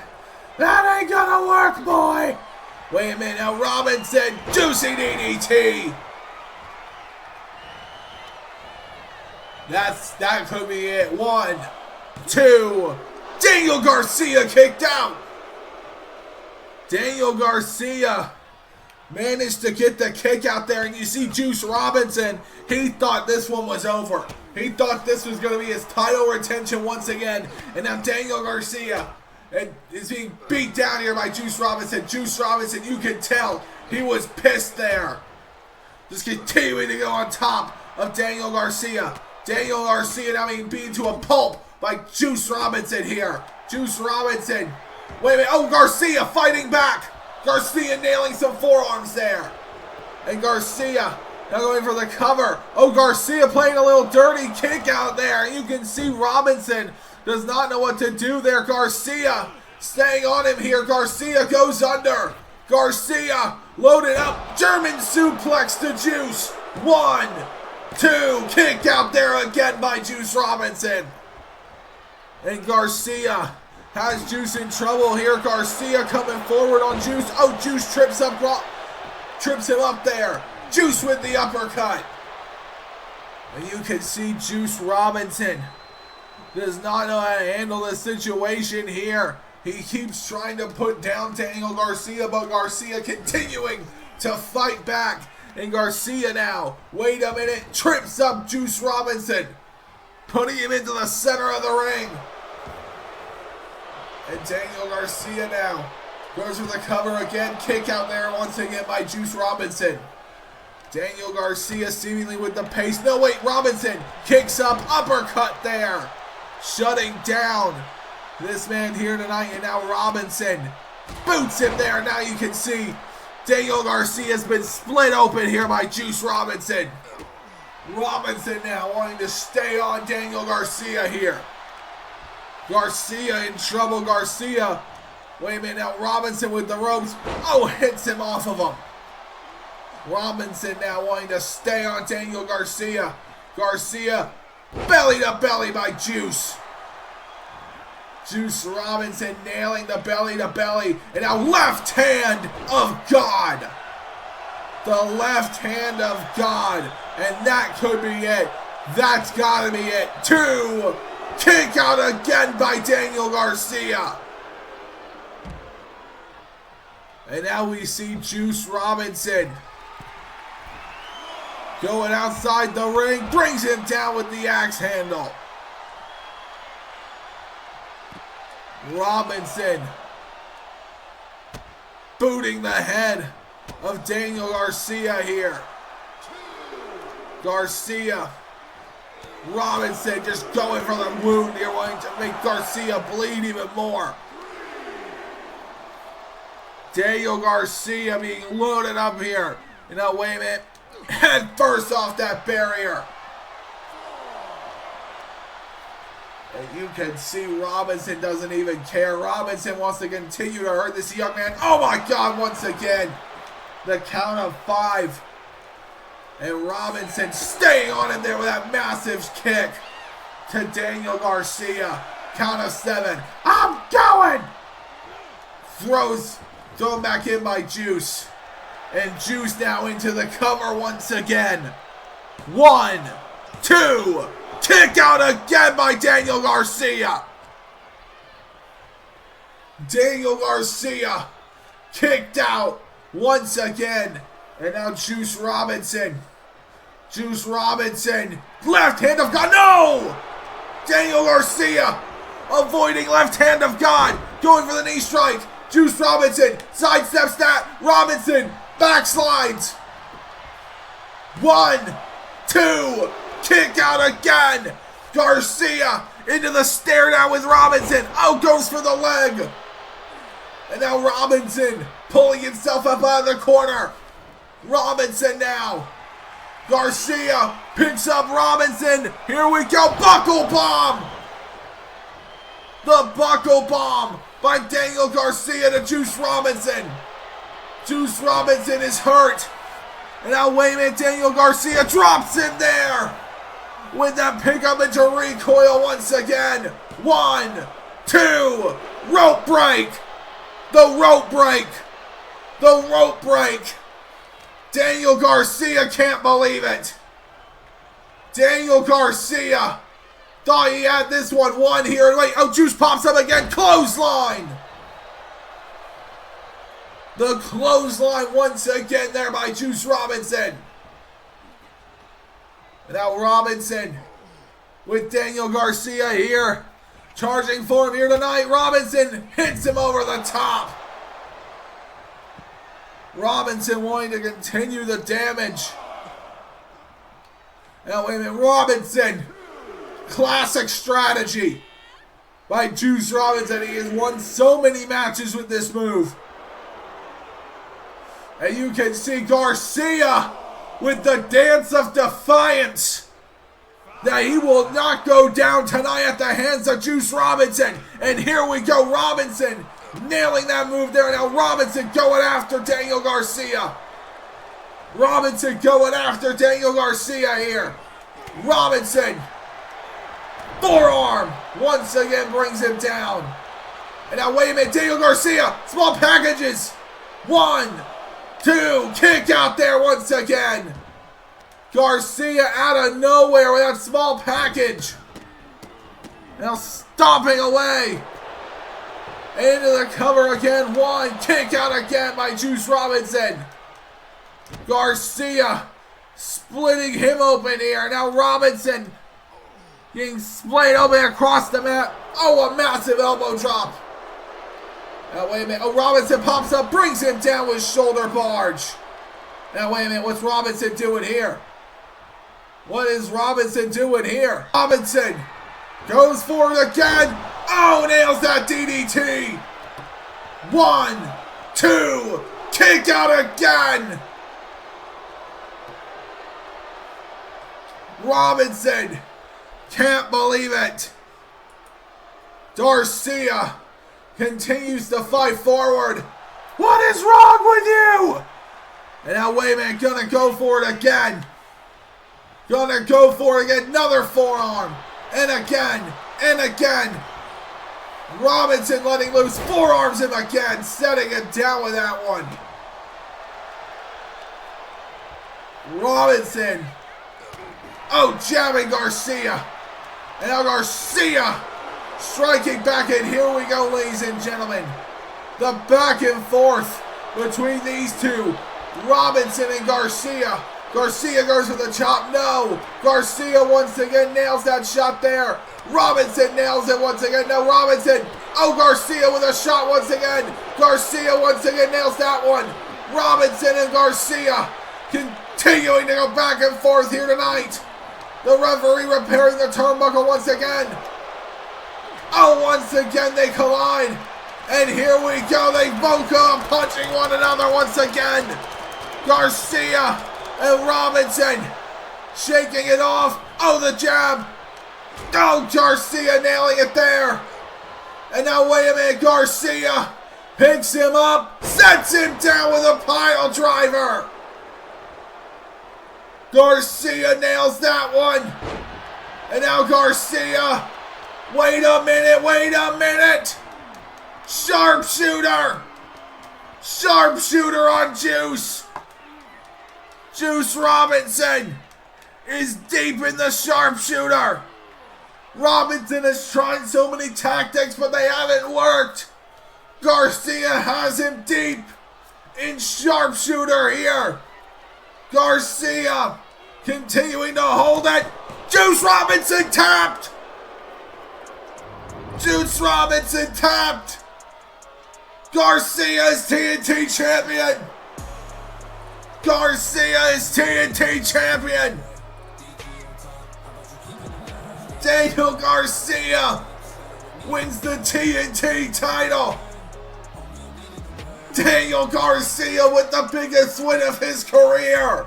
That ain't gonna work, boy. Wait a minute, now Robinson. Juicy DDT. That could be it. 1, 2. Daniel Garcia kicked out. Daniel Garcia managed to get the kick out there, and you see Juice Robinson, he thought this one was over. He thought this was going to be his title retention once again, and now Daniel Garcia is being beat down here by Juice Robinson. Juice Robinson, you can tell he was pissed there. Just continuing to go on top of Daniel Garcia. Daniel Garcia now being beaten to a pulp by Juice Robinson here. Juice Robinson. Wait a minute. Garcia fighting back. Garcia nailing some forearms there. And Garcia now going for the cover. Garcia playing a little dirty kick out there. You can see Robinson does not know what to do there. Garcia staying on him here. Garcia goes under. Garcia loaded up. German suplex to Juice. 1, 2. Kick out there again by Juice Robinson. And Garcia has Juice in trouble here. Garcia coming forward on Juice. Juice trips him up there. Juice with the uppercut. And you can see Juice Robinson does not know how to handle this situation here. He keeps trying to put down Daniel Garcia, but Garcia continuing to fight back And Garcia now, wait a minute, trips up Juice Robinson, putting him into the center of the ring. And Daniel Garcia now goes for the cover again. Kick out there once again by Juice Robinson. Daniel Garcia seemingly with the pace. No, wait, Robinson kicks up, uppercut there. Shutting down this man here tonight. And now Robinson boots him there. Now you can see Daniel Garcia has been split open here by Juice Robinson. Robinson now wanting to stay on Daniel Garcia here. Garcia in trouble. Garcia, wait a minute now. Robinson with the ropes. Oh, hits him off of him. Robinson now wanting to stay on Daniel Garcia. Garcia, belly to belly by Juice. Juice Robinson nailing the belly to belly. And now left hand of God. The left hand of God. And that could be it. That's got to be it. 2. Kick out again by Daniel Garcia. And now we see Juice Robinson going outside the ring. Brings him down with the axe handle. Robinson booting the head of Daniel Garcia here. Garcia. Robinson just going for the wound here, wanting to make Garcia bleed even more. Daniel Garcia being loaded up here. You know, wait a minute. Head first off that barrier. And you can see Robinson doesn't even care. Robinson wants to continue to hurt this young man. Oh my God, once again. The count of 5. And Robinson staying on him there with that massive kick to Daniel Garcia. Count of 7. I'm going! Thrown back in by Juice. And Juice now into the cover once again. 1, 2. Kick out again by Daniel Garcia. Daniel Garcia kicked out once again. And now Juice Robinson. Juice Robinson. Left hand of God. No! Daniel Garcia avoiding left hand of God. Going for the knee strike. Juice Robinson sidesteps that. Robinson backslides. 1, 2. Kick out again. Garcia into the stare down with Robinson. Oh, goes for the leg. And now Robinson pulling himself up out of the corner. Robinson now. Garcia picks up Robinson. Here we go. Buckle bomb. The buckle bomb by Daniel Garcia to Juice Robinson. Juice Robinson is hurt. And now wait a minute. Daniel Garcia drops him there. With that pickup into recoil once again. 1, 2. Rope break. The rope break. The rope break. Daniel Garcia can't believe it. Daniel Garcia thought he had this one won here. Wait, oh, Juice pops up again. Clothesline. The clothesline once again there by Juice Robinson. And now Robinson with Daniel Garcia here. Charging for him here tonight. Robinson hits him over the top. Robinson wanting to continue the damage. Now wait a minute. Robinson. Classic strategy by Juice Robinson. He has won so many matches with this move. And you can see Garcia with the dance of defiance. That he will not go down tonight at the hands of Juice Robinson. And here we go. Robinson nailing that move there. Now Robinson going after Daniel Garcia. Robinson going after Daniel Garcia here. Robinson. Forearm. Once again brings him down. And now wait a minute. Daniel Garcia. Small packages. 1, 2. Kick out there once again. Garcia out of nowhere with that small package. Now stomping away. Into the cover again. 1. Kick out again by Juice Robinson. Garcia splitting him open here. Now Robinson getting split open across the mat. Oh, a massive elbow drop. Now, wait a minute. Oh, Robinson pops up, brings him down with shoulder barge. Now, wait a minute. What's Robinson doing here? What is Robinson doing here? Robinson goes for it again. Oh, nails that DDT. 1, 2, kick out again. Robinson can't believe it. Garcia continues to fight forward. What is wrong with you? And now, wait a minute, gonna go for it again. Gonna go for it again. Another forearm. And again. And again. Robinson letting loose. Forearms him again. Setting him down with that one. Robinson. Oh, jamming Garcia. And now Garcia striking back in. Here we go, ladies and gentlemen. The back and forth between these two. Robinson and Garcia. Garcia goes for the chop. No. Garcia once again nails that shot there. Robinson nails it once again. No, Robinson. Oh, Garcia with a shot once again. Garcia once again nails that one. Robinson and Garcia continuing to go back and forth here tonight. The referee repairing the turnbuckle once again. Oh, once again they collide. And here we go. They both go punching one another once again. Garcia and Robinson shaking it off. Oh, the jab. Oh, Garcia nailing it there. And now, wait a minute. Garcia picks him up, sets him down with a pile driver. Garcia nails that one. And now Garcia. Wait a minute. Wait a minute. Sharpshooter. Sharpshooter on Juice. Juice Robinson is deep in the sharpshooter. Robinson has tried so many tactics, but they haven't worked. Garcia has him deep in sharpshooter here. Garcia continuing to hold it. Juice Robinson tapped. Juice Robinson tapped. Garcia is TNT champion. Garcia is TNT champion. Daniel Garcia wins the TNT title. Daniel Garcia with the biggest win of his career.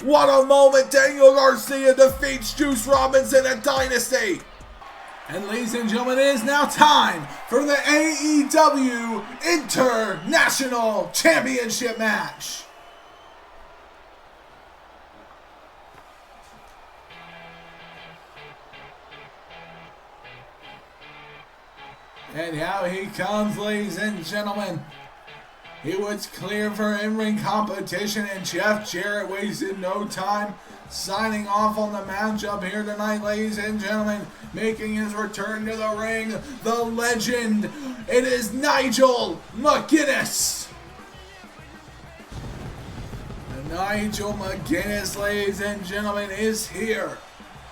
What a moment. Daniel Garcia defeats Juice Robinson at Dynasty. And ladies and gentlemen, it is now time for the AEW International Championship match. And now he comes, ladies and gentlemen. He was cleared for in-ring competition, and Jeff Jarrett wasted no time signing off on the matchup here tonight, ladies and gentlemen. Making his return to the ring, the legend. It is Nigel McGuiness. And Nigel McGuiness, ladies and gentlemen, is here.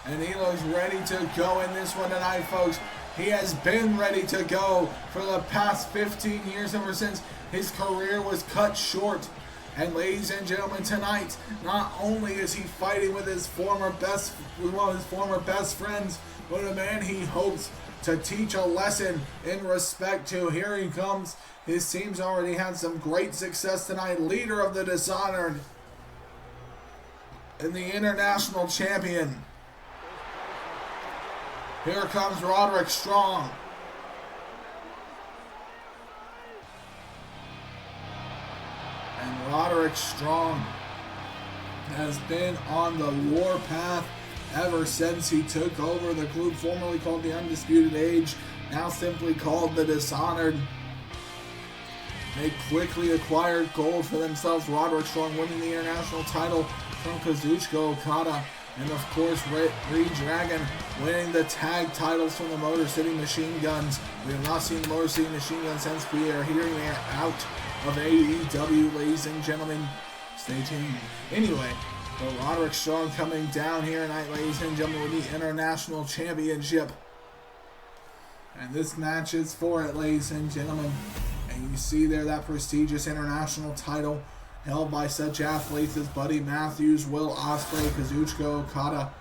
And he looks ready to go in this one tonight, folks. He has been ready to go for the past 15 years, ever since his career was cut short. And ladies and gentlemen, tonight, not only is he fighting with one of his former best friends, but a man he hopes to teach a lesson in respect to. Here he comes. His team's already had some great success tonight. Leader of the Dishonored and the International Champion. Here comes Roderick Strong. And Roderick Strong has been on the warpath ever since he took over the group formerly called the Undisputed Age, now simply called the Dishonored. They quickly acquired gold for themselves. Roderick Strong winning the international title from Kazuchika Okada. And of course, Reddragon winning the tag titles from the Motor City Machine Guns. We have not seen Motor City Machine Guns since we are hearing they are out of AEW, ladies and gentlemen. Stay tuned. Anyway, but Roderick Strong coming down here tonight, ladies and gentlemen, with the International Championship. And this match is for it, ladies and gentlemen. And you see there that prestigious international title held by such athletes as Buddy Matthews, Will Ospreay, Kazuchika Okada.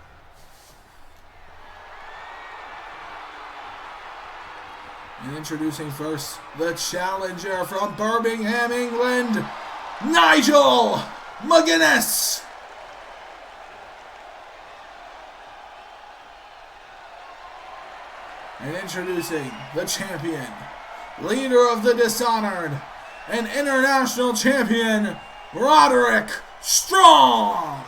And introducing first the challenger from Birmingham, England, Nigel McGuiness. And introducing the champion, leader of the Dishonored, and international champion, Roderick Strong.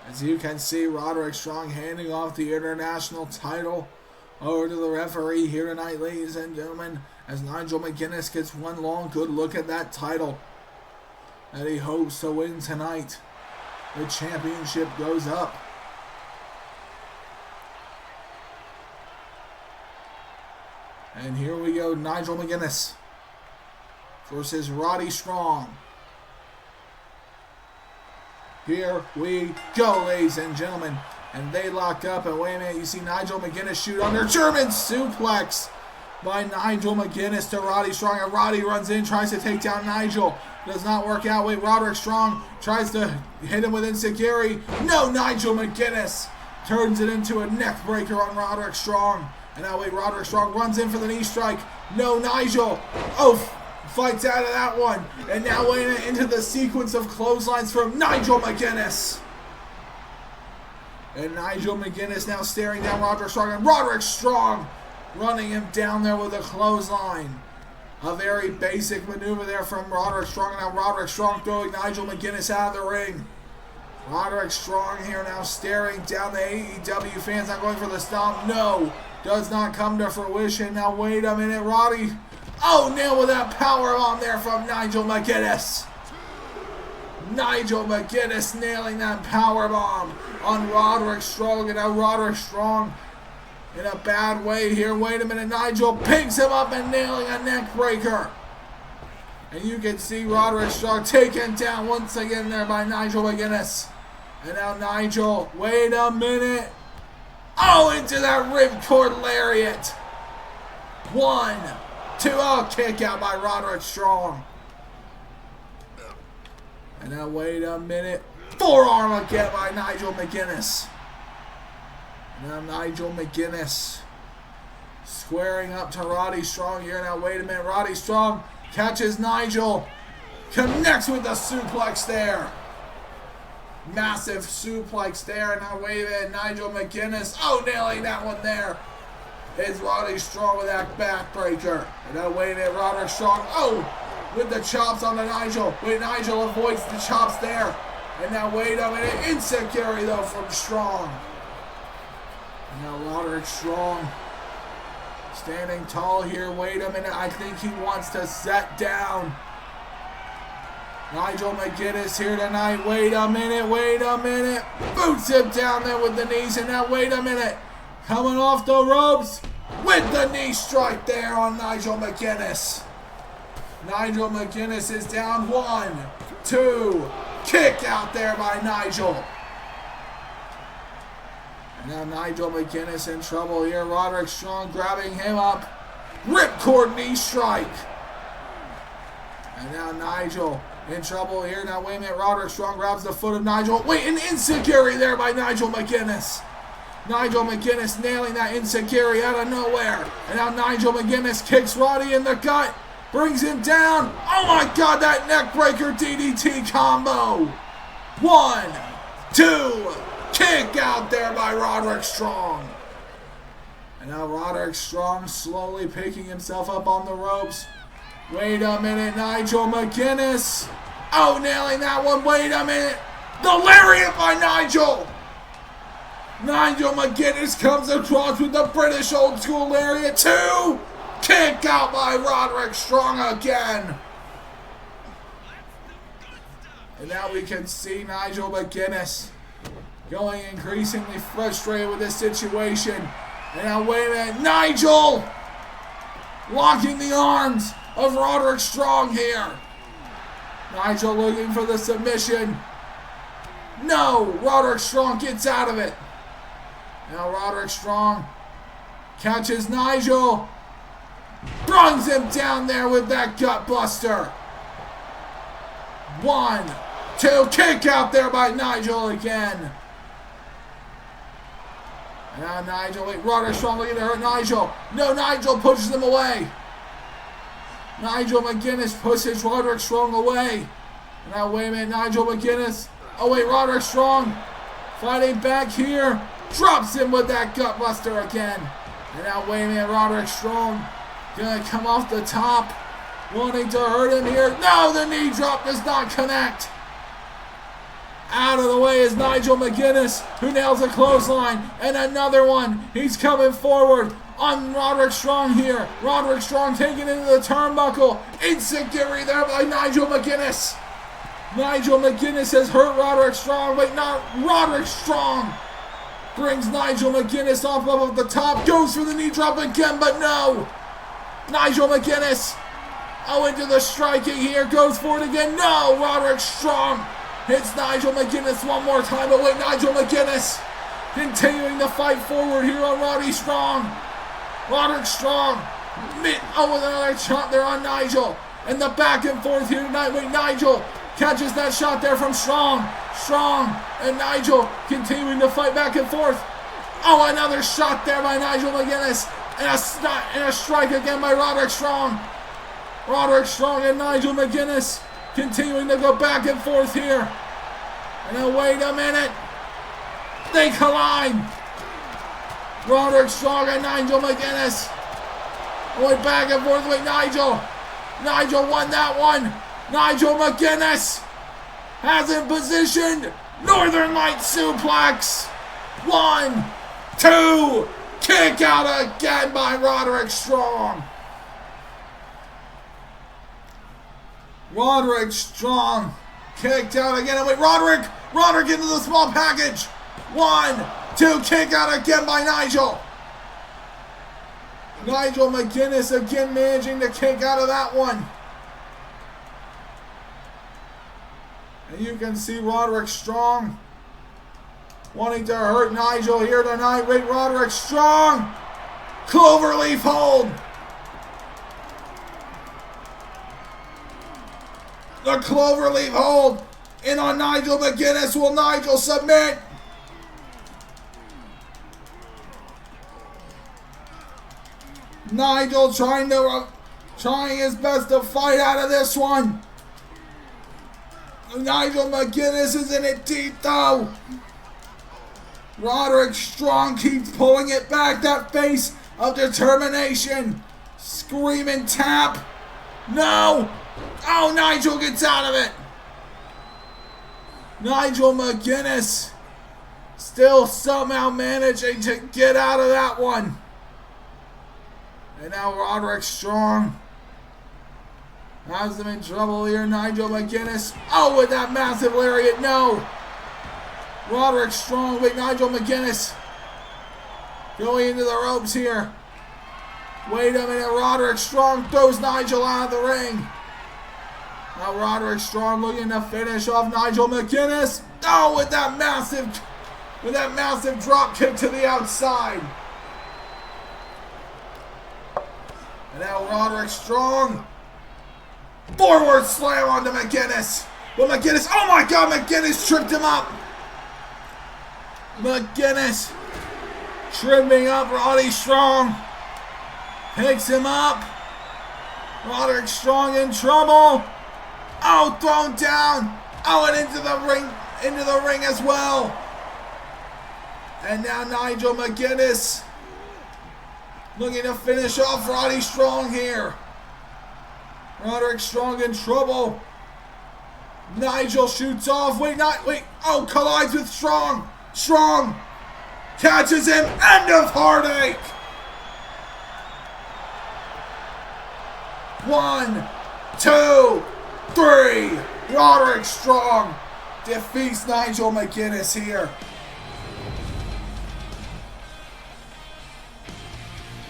As you can see, Roderick Strong handing off the international title over to the referee here tonight, ladies and gentlemen, as Nigel McGuiness gets one long good look at that title that he hopes to win tonight. The championship goes up. And here we go, Nigel McGuiness versus Roddy Strong. Here we go, ladies and gentlemen. And they lock up, and wait a minute, you see Nigel McGuiness shoot under German suplex by Nigel McGuiness to Roddy Strong. And Roddy runs in, tries to take down Nigel. Does not work out. Wait, Roderick Strong tries to hit him with Insecurity. No, Nigel McGuiness turns it into a neck breaker on Roderick Strong. And now wait, Roderick Strong runs in for the knee strike. No, Nigel. Oh, fights out of that one. And now wait, into the sequence of clotheslines from Nigel McGuiness. And Nigel McGuiness now staring down Roderick Strong. And Roderick Strong running him down there with a clothesline. A very basic maneuver there from Roderick Strong. And now Roderick Strong throwing Nigel McGuiness out of the ring. Roderick Strong here now staring down the AEW fans. Not going for the stomp. No. Does not come to fruition. Now wait a minute, Roddy. Oh, nailed with that powerbomb there from Nigel McGuiness. Nigel McGuiness nailing that powerbomb on Roderick Strong. And now Roderick Strong in a bad way here. Wait a minute, Nigel picks him up and nailing a neck breaker. And you can see Roderick Strong taken down once again there by Nigel McGuiness. And now Nigel, wait a minute. Oh, into that ripcord lariat. 1, 2, oh, kick out by Roderick Strong. And now wait a minute. Forearm again by Nigel McGuiness. Now Nigel McGuiness squaring up to Roddy Strong here. Now wait a minute. Roddy Strong catches Nigel. Connects with the suplex there. Massive suplex there. Now wait a minute. Nigel McGuiness. Oh, nailing that one there. Is Roddy Strong with that backbreaker. And now wait a minute. Roderick Strong. Oh, with the chops on the Nigel. Wait, Nigel avoids the chops there. And now wait a minute. Insecurity though from Strong. And now Roderick Strong standing tall here. Wait a minute. I think he wants to set down Nigel McGuiness here tonight. Wait a minute. Wait a minute. Boots him down there with the knees. And now wait a minute. Coming off the ropes with the knee strike there on Nigel McGuiness. Nigel McGuiness is down. 1, 2. Kick out there by Nigel. And now Nigel McGuiness in trouble here. Roderick Strong grabbing him up. Ripcord knee strike. And now Nigel in trouble here. Now wait a minute. Roderick Strong grabs the foot of Nigel. Wait, an insecurity there by Nigel McGuiness. Nigel McGuiness nailing that insecurity out of nowhere. And now Nigel McGuiness kicks Roddy in the gut. Brings him down. Oh my God, that neckbreaker DDT combo. 1, 2. Kick out there by Roderick Strong. And now Roderick Strong slowly picking himself up on the ropes. Wait a minute, Nigel McGuiness. Oh, nailing that one. Wait a minute. The lariat by Nigel. Nigel McGuiness comes across with the British old school lariat. 2. Kick out by Roderick Strong again. And now we can see Nigel McGuiness going increasingly frustrated with this situation. And now wait a minute. Nigel locking the arms of Roderick Strong here. Nigel looking for the submission. No, Roderick Strong gets out of it. Now Roderick Strong catches Nigel. Brings him down there with that gut buster. 1, 2, kick out there by Nigel again. Now Nigel, wait, Roderick Strong looking to hurt Nigel. No, Nigel pushes him away. Nigel McGuiness pushes Roderick Strong away. Now wait a minute, Nigel McGuiness. Oh wait, Roderick Strong fighting back here. Drops him with that gut buster again. And now wait a minute, Roderick Strong gonna come off the top. Wanting to hurt him here. No, the knee drop does not connect. Out of the way is Nigel McGuiness, who nails a clothesline. And another one. He's coming forward on Roderick Strong here. Roderick Strong taking into the turnbuckle. Insecurity there by Nigel McGuiness. Nigel McGuiness has hurt Roderick Strong. Wait, not Roderick Strong. Brings Nigel McGuiness off of the top. Goes for the knee drop again, but no. Nigel McGuiness. Oh, into the striking here. Goes for it again. No. Roderick Strong hits Nigel McGuiness one more time. But wait, Nigel McGuiness continuing to fight forward here on Roddy Strong. Roderick Strong. Oh, with another shot there on Nigel. And the back and forth here tonight. Wait, Nigel catches that shot there from Strong. Strong and Nigel continuing to fight back and forth. Oh, another shot there by Nigel McGuiness. And a strike again by Roderick Strong. Roderick Strong and Nigel McGuiness continuing to go back and forth here. And then wait a minute. They collide. Roderick Strong and Nigel McGuiness. Going back and forth with Nigel. Nigel won that one. Nigel McGuiness has him positioned. Northern Light suplex. 1, 2. Kick out again by Roderick Strong. Roderick Strong kicked out again. And wait, Roderick into the small package. 1, 2, kick out again by Nigel. Nigel McGuiness again managing to kick out of that one. And you can see Roderick Strong wanting to hurt Nigel here tonight. Wait, Roderick Strong. Cloverleaf hold. The Cloverleaf hold in on Nigel McGuiness. Will Nigel submit? Nigel trying his best to fight out of this one. Nigel McGuiness is in it deep though. Roderick Strong keeps pulling it back. That face of determination. Screaming tap. No. Oh, Nigel gets out of it. Nigel McGuiness still somehow managing to get out of that one. And now Roderick Strong has them in trouble here. Nigel McGuiness. Oh, with that massive lariat. No. Roderick Strong. Wait, Nigel McGuiness going into the ropes here. Wait a minute. Roderick Strong throws Nigel out of the ring. Now Roderick Strong looking to finish off Nigel McGuiness. Oh, with that massive drop kick to the outside. And now Roderick Strong. Forward slam onto McGuiness. But McGuiness, oh my God, McGuiness tripped him up. McGuiness tripping up Roddy Strong. Picks him up. Roderick Strong in trouble. Oh, thrown down. Oh, and into the ring as well. And now Nigel McGuiness looking to finish off Roddy Strong here. Roderick Strong in trouble. Nigel shoots off. Wait. Oh, collides with Strong. Strong catches him. End of heartache. 1, 2, 3. Roderick Strong defeats Nigel McGuiness here.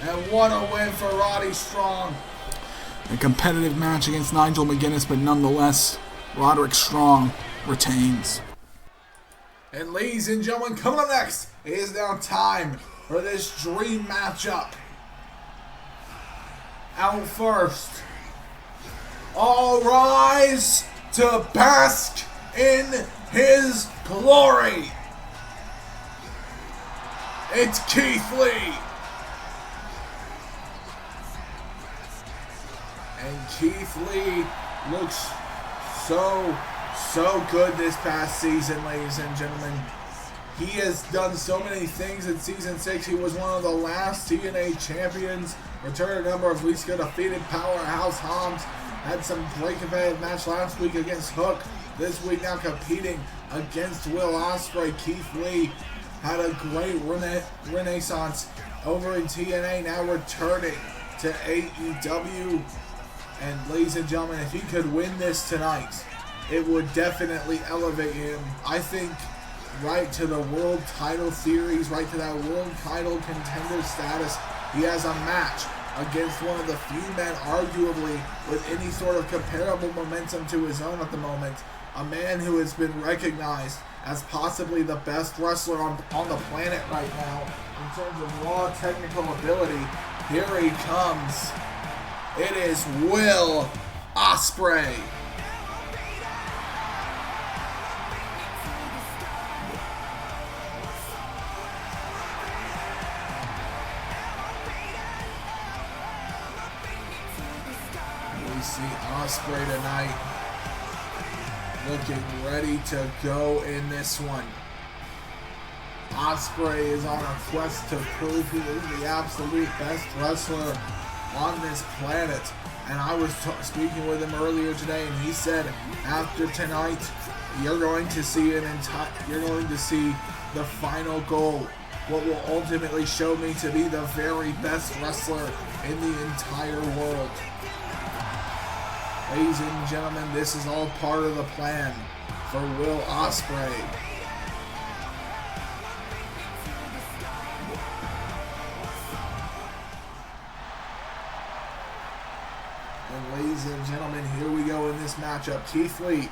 And what a win for Roddy Strong. A competitive match against Nigel McGuiness, but nonetheless, Roderick Strong retains. And ladies and gentlemen, coming up next, it is now time for this dream matchup. Out first, all rise to bask in his glory. It's Keith Lee. And Keith Lee looks so good this past season, ladies and gentlemen. He has done so many things in Season 6. He was one of the last TNT champions. Returned a number of weeks ago, defeated Powerhouse Hobbs. Had some great competitive match last week against Hook. This week now competing against Will Ospreay. Keith Lee had a great renaissance over in TNA, now returning to AEW. And ladies and gentlemen, if he could win this tonight, it would definitely elevate him, I think, right to the world title series, right to that world title contender status. He has a match against one of the few men, arguably, with any sort of comparable momentum to his own at the moment. A man who has been recognized as possibly the best wrestler on the planet right now in terms of raw technical ability. Here he comes. It is Will Ospreay. We see Ospreay tonight looking ready to go in this one. Ospreay is on a quest to prove he is the absolute best wrestler on this planet, and I was speaking with him earlier today, and he said after tonight you're going to see the final goal, what will ultimately show me to be the very best wrestler in the entire world. Ladies and gentlemen, this is all part of the plan for Will Ospreay. And ladies and gentlemen, here we go in this matchup. Keith Lee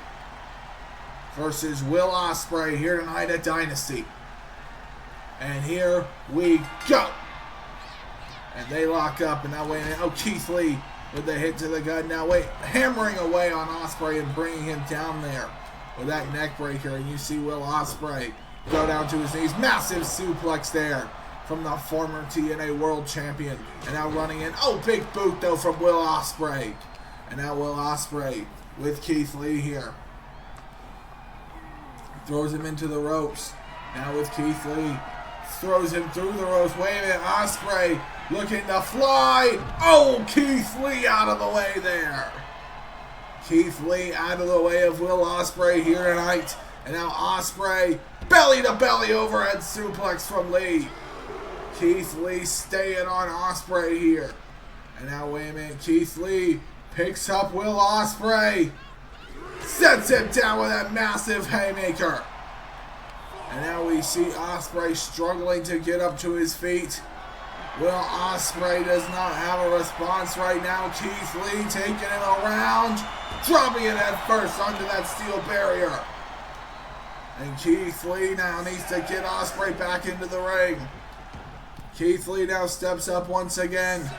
versus Will Ospreay here tonight at Dynasty. And here we go. And they lock up, and that way, Keith Lee with the hit to the gut. Now hammering away on Ospreay and bringing him down there with that neck breaker. And you see Will Ospreay go down to his knees. Massive suplex there from the former TNA World Champion. And now running in. Big boot though from Will Ospreay. And now Will Ospreay with Keith Lee here. Throws him into the ropes. Now with Keith Lee. Throws him through the ropes. Wait a minute. Ospreay looking to fly. Keith Lee out of the way there. Keith Lee out of the way of Will Ospreay here tonight. And now Ospreay belly to belly overhead suplex from Lee. Keith Lee staying on Ospreay here. And now wait a minute. Keith Lee picks up Will Ospreay. Sets him down with that massive haymaker. And now we see Ospreay struggling to get up to his feet. Will Ospreay does not have a response right now. Keith Lee taking him around, dropping it head first onto that steel barrier. And Keith Lee now needs to get Ospreay back into the ring. Keith Lee now steps up once again.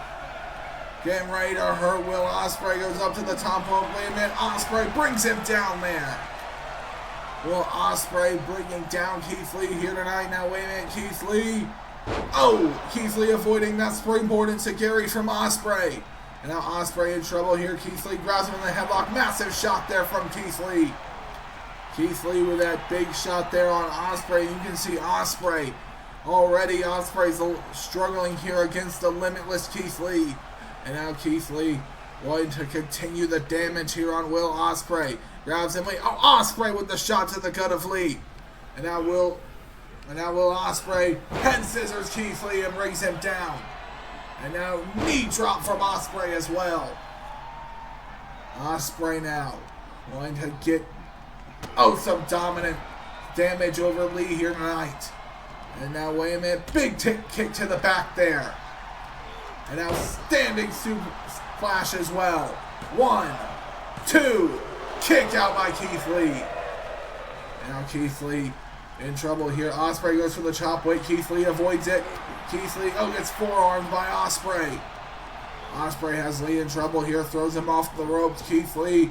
Getting ready to hurt Will Ospreay. Goes up to the top rope. Wait a minute. Ospreay brings him down there. Will Ospreay bringing down Keith Lee here tonight. Now wait a minute. Keith Lee. Keith Lee avoiding that springboard into Gary from Ospreay. And now Ospreay in trouble here. Keith Lee grabs him in the headlock. Massive shot there from Keith Lee. Keith Lee with that big shot there on Ospreay. You can see Ospreay already. Ospreay's struggling here against the limitless Keith Lee. And now Keith Lee going to continue the damage here on Will Ospreay. Grabs him. Ospreay with the shot to the gut of Lee. And now Will Ospreay head scissors Keith Lee and brings him down. And now knee drop from Ospreay as well. Ospreay now going to get some dominant damage over Lee here tonight. And now wait a minute, big kick to the back there. And now Flash as well. 1, 2. Kick out by Keith Lee. Now Keith Lee in trouble here. Ospreay goes for the chop. Wait, Keith Lee avoids it. Keith Lee, gets forearmed by Ospreay. Ospreay has Lee in trouble here. Throws him off the ropes. Keith Lee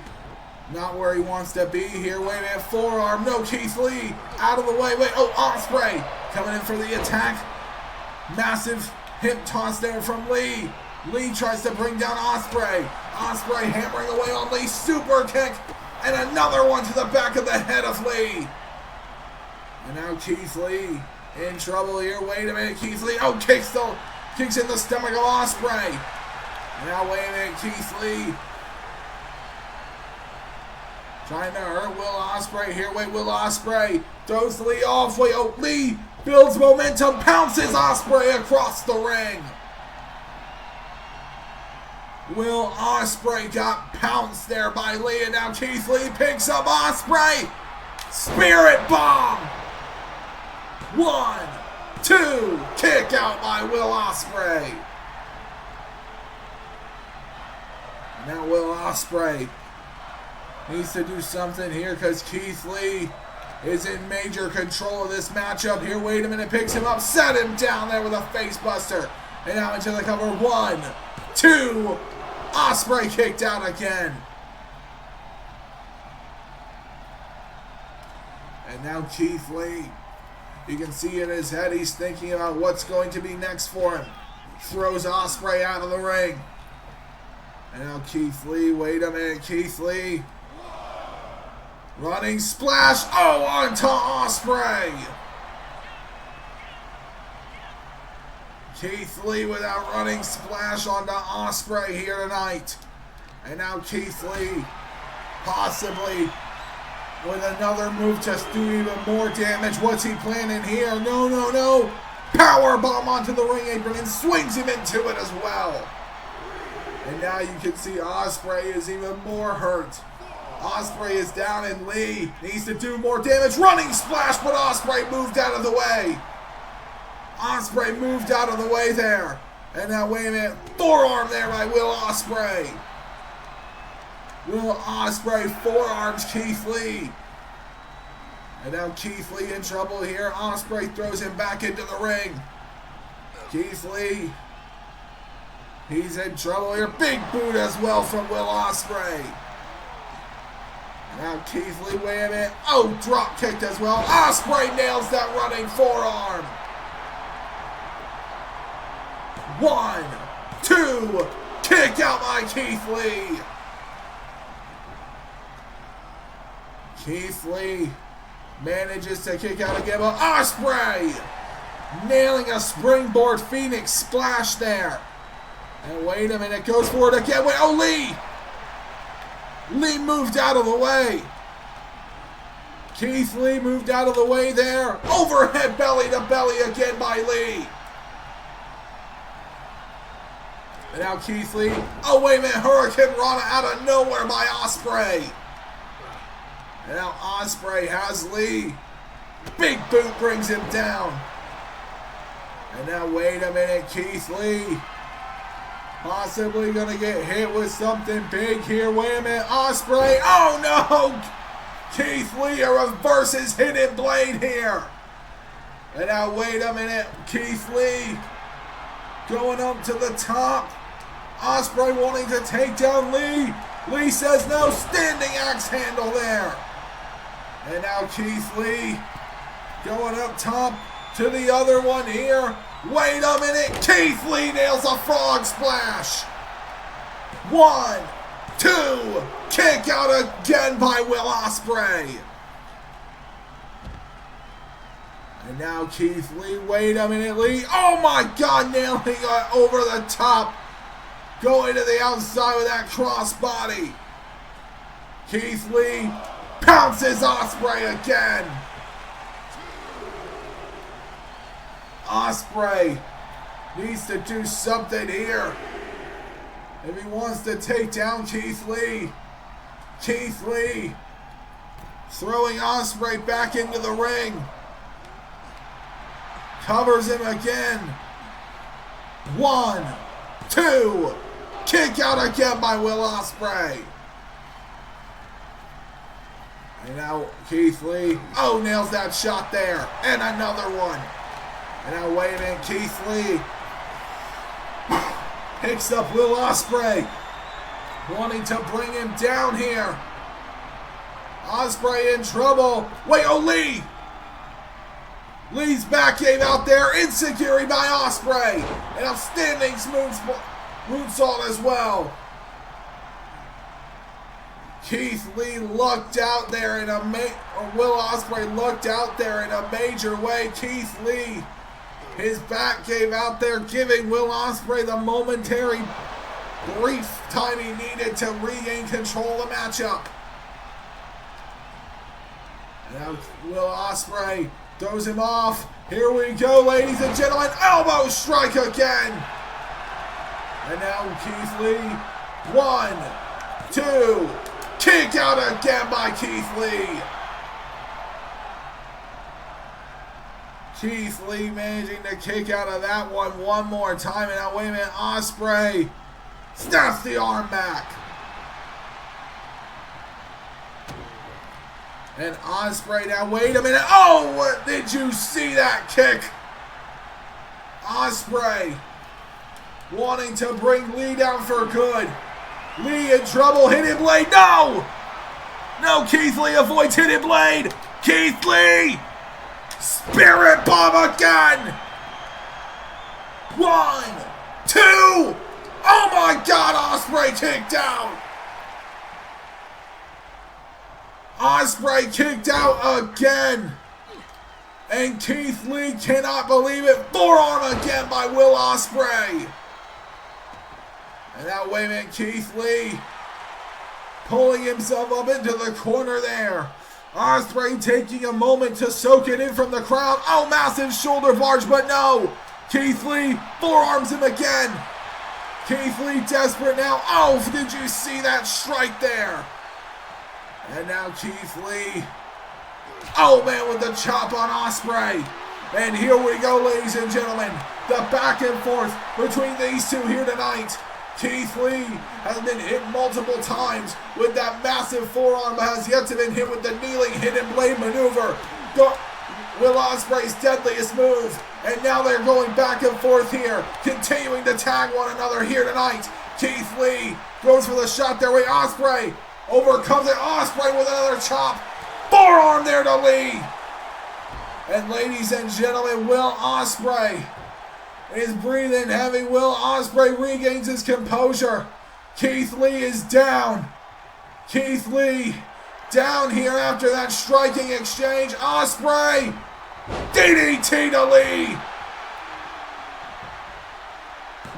not where he wants to be here. Wait a minute, forearm. No, Keith Lee out of the way. Wait, Ospreay coming in for the attack. Massive hip toss there from Lee. Lee tries to bring down Ospreay. Ospreay hammering away on Lee. Super kick. And another one to the back of the head of Lee. And now Keith Lee in trouble here. Wait a minute, Keith Lee. Kicks in the stomach of Ospreay. Now wait a minute, Keith Lee. Trying to hurt Will Ospreay here. Wait, Will Ospreay throws Lee off. Wait, Lee builds momentum, pounces Ospreay across the ring. Will Ospreay got pounced there by Lee, and now Keith Lee picks up Ospreay. Spirit bomb. 1, 2, kick out by Will Ospreay. Now Will Ospreay needs to do something here because Keith Lee is in major control of this matchup here. Wait a minute, picks him up, set him down there with a face buster. And now into the cover. 1, 2, Ospreay kicked out again. And now Keith Lee, you can see in his head he's thinking about what's going to be next for him. Throws Ospreay out of the ring. And now Keith Lee, wait a minute, Keith Lee. Running splash, onto Ospreay. Keith Lee with that running splash onto Ospreay here tonight. And now Keith Lee possibly with another move to do even more damage. What's he planning here? No. Power bomb onto the ring apron and swings him into it as well. And now you can see Ospreay is even more hurt. Ospreay is down and Lee needs to do more damage. Running splash, but Ospreay moved out of the way. Ospreay moved out of the way there. And now, wait a minute. Forearm there by Will Ospreay. Will Ospreay forearms Keith Lee. And now Keith Lee in trouble here. Ospreay throws him back into the ring. Keith Lee, he's in trouble here. Big boot as well from Will Ospreay. Now Keith Lee, wait a minute. Drop kicked as well. Ospreay nails that running forearm. 1, 2, kick out by Keith Lee. Keith Lee manages to kick out again, but Ospreay nailing a springboard Phoenix splash there. And wait a minute, goes forward again. Wait, Lee! Lee moved out of the way. Keith Lee moved out of the way there. Overhead belly to belly again by Lee. And now Keith Lee. Wait a minute, Hurricane Rana out of nowhere by Ospreay. And now Ospreay has Lee. Big boot brings him down. And now wait a minute, Keith Lee possibly gonna get hit with something big here. Wait a minute, Ospreay. No! Keith Lee reverses hidden blade here. And now wait a minute, Keith Lee going up to the top. Ospreay wanting to take down Lee. Lee says no, standing axe handle there. And now Keith Lee going up top to the other one here. Wait a minute, Keith Lee nails a frog splash. 1, 2, kick out again by Will Ospreay. And now Keith Lee, wait a minute, Lee. Oh my God, nailing it over the top. Going to the outside with that crossbody. Keith Lee pounces Ospreay again. Ospreay needs to do something here if he wants to take down Keith Lee. Keith Lee throwing Ospreay back into the ring. Covers him again. 1, 2, Kick out again by Will Ospreay. And now Keith Lee. Oh, nails that shot there. And another one. And now wait a minute. Keith Lee picks up Will Ospreay, wanting to bring him down here. Ospreay in trouble. Wait, oh, Lee. Lee's back game out there. Insecurity by Ospreay. An outstanding moonsault as well. Keith Lee looked out there in Will Ospreay looked out there in a major way. Keith Lee, his back game out there, giving Will Ospreay the momentary brief time he needed to regain control of the matchup. Now Will Ospreay throws him off. Here we go, ladies and gentlemen. Elbow strike again. And now Keith Lee. 1, 2. Kick out again by Keith Lee. Keith Lee managing to kick out of that one more time. And now wait a minute. Ospreay snaps the arm back. And Ospreay now, wait a minute. Oh, did you see that kick? Ospreay wanting to bring Lee down for good. Lee in trouble, hidden blade, no! No, Keith Lee avoids hidden blade. Keith Lee, spirit bomb again. 1, 2, oh my God, Ospreay kicked out. Ospreay kicked out again. And Keith Lee cannot believe it. Forearm again by Will Ospreay. And now, wait a minute, Keith Lee pulling himself up into the corner there. Ospreay taking a moment to soak it in from the crowd. Oh, massive shoulder barge, but no. Keith Lee forearms him again. Keith Lee desperate now. Oh, did you see that strike there? And now Keith Lee. Oh, man, with the chop on Ospreay. And here we go, ladies and gentlemen. The back and forth between these two here tonight. Keith Lee has been hit multiple times with that massive forearm, but has yet to been hit with the kneeling hidden blade maneuver. Will Ospreay's deadliest move. And now they're going back and forth here, continuing to tag one another here tonight. Keith Lee goes for the shot there. Wait, Ospreay overcomes it. Ospreay with another chop. Forearm there to Lee. And ladies and gentlemen, Will Ospreay is breathing heavy. Will Ospreay regains his composure. Keith Lee is down. Keith Lee down here after that striking exchange. Ospreay, DDT to Lee.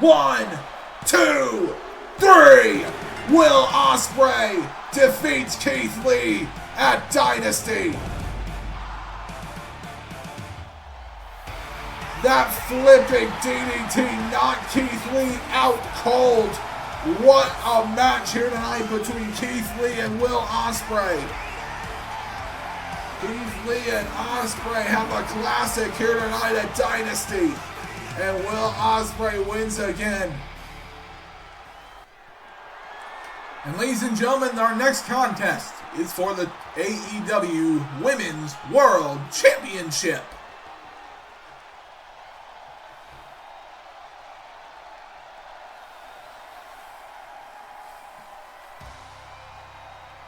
1, 2, 3. Will Ospreay defeats Keith Lee at Dynasty. That flipping DDT knocked Keith Lee out cold. What a match here tonight between Keith Lee and Will Ospreay. Keith Lee and Ospreay have a classic here tonight at Dynasty. And Will Ospreay wins again. And ladies and gentlemen, our next contest is for the AEW Women's World Championship.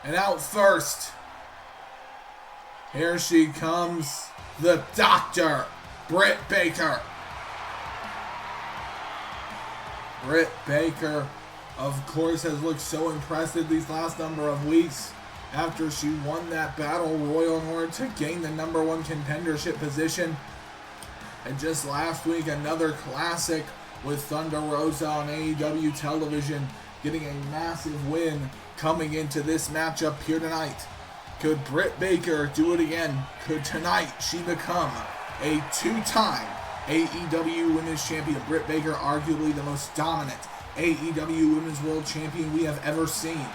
And out first, here she comes, the Doctor, Brit Baker. Brit Baker, of course, has looked so impressive these last number of weeks after she won that Battle Royal in order to gain the #1 contendership position. And just last week, another classic with Thunder Rosa on AEW television, getting a massive win coming into this matchup here tonight. Could Brit Baker do it again? Could tonight she become a two-time AEW Women's Champion? Brit Baker, arguably the most dominant AEW Women's World Champion we have ever seen.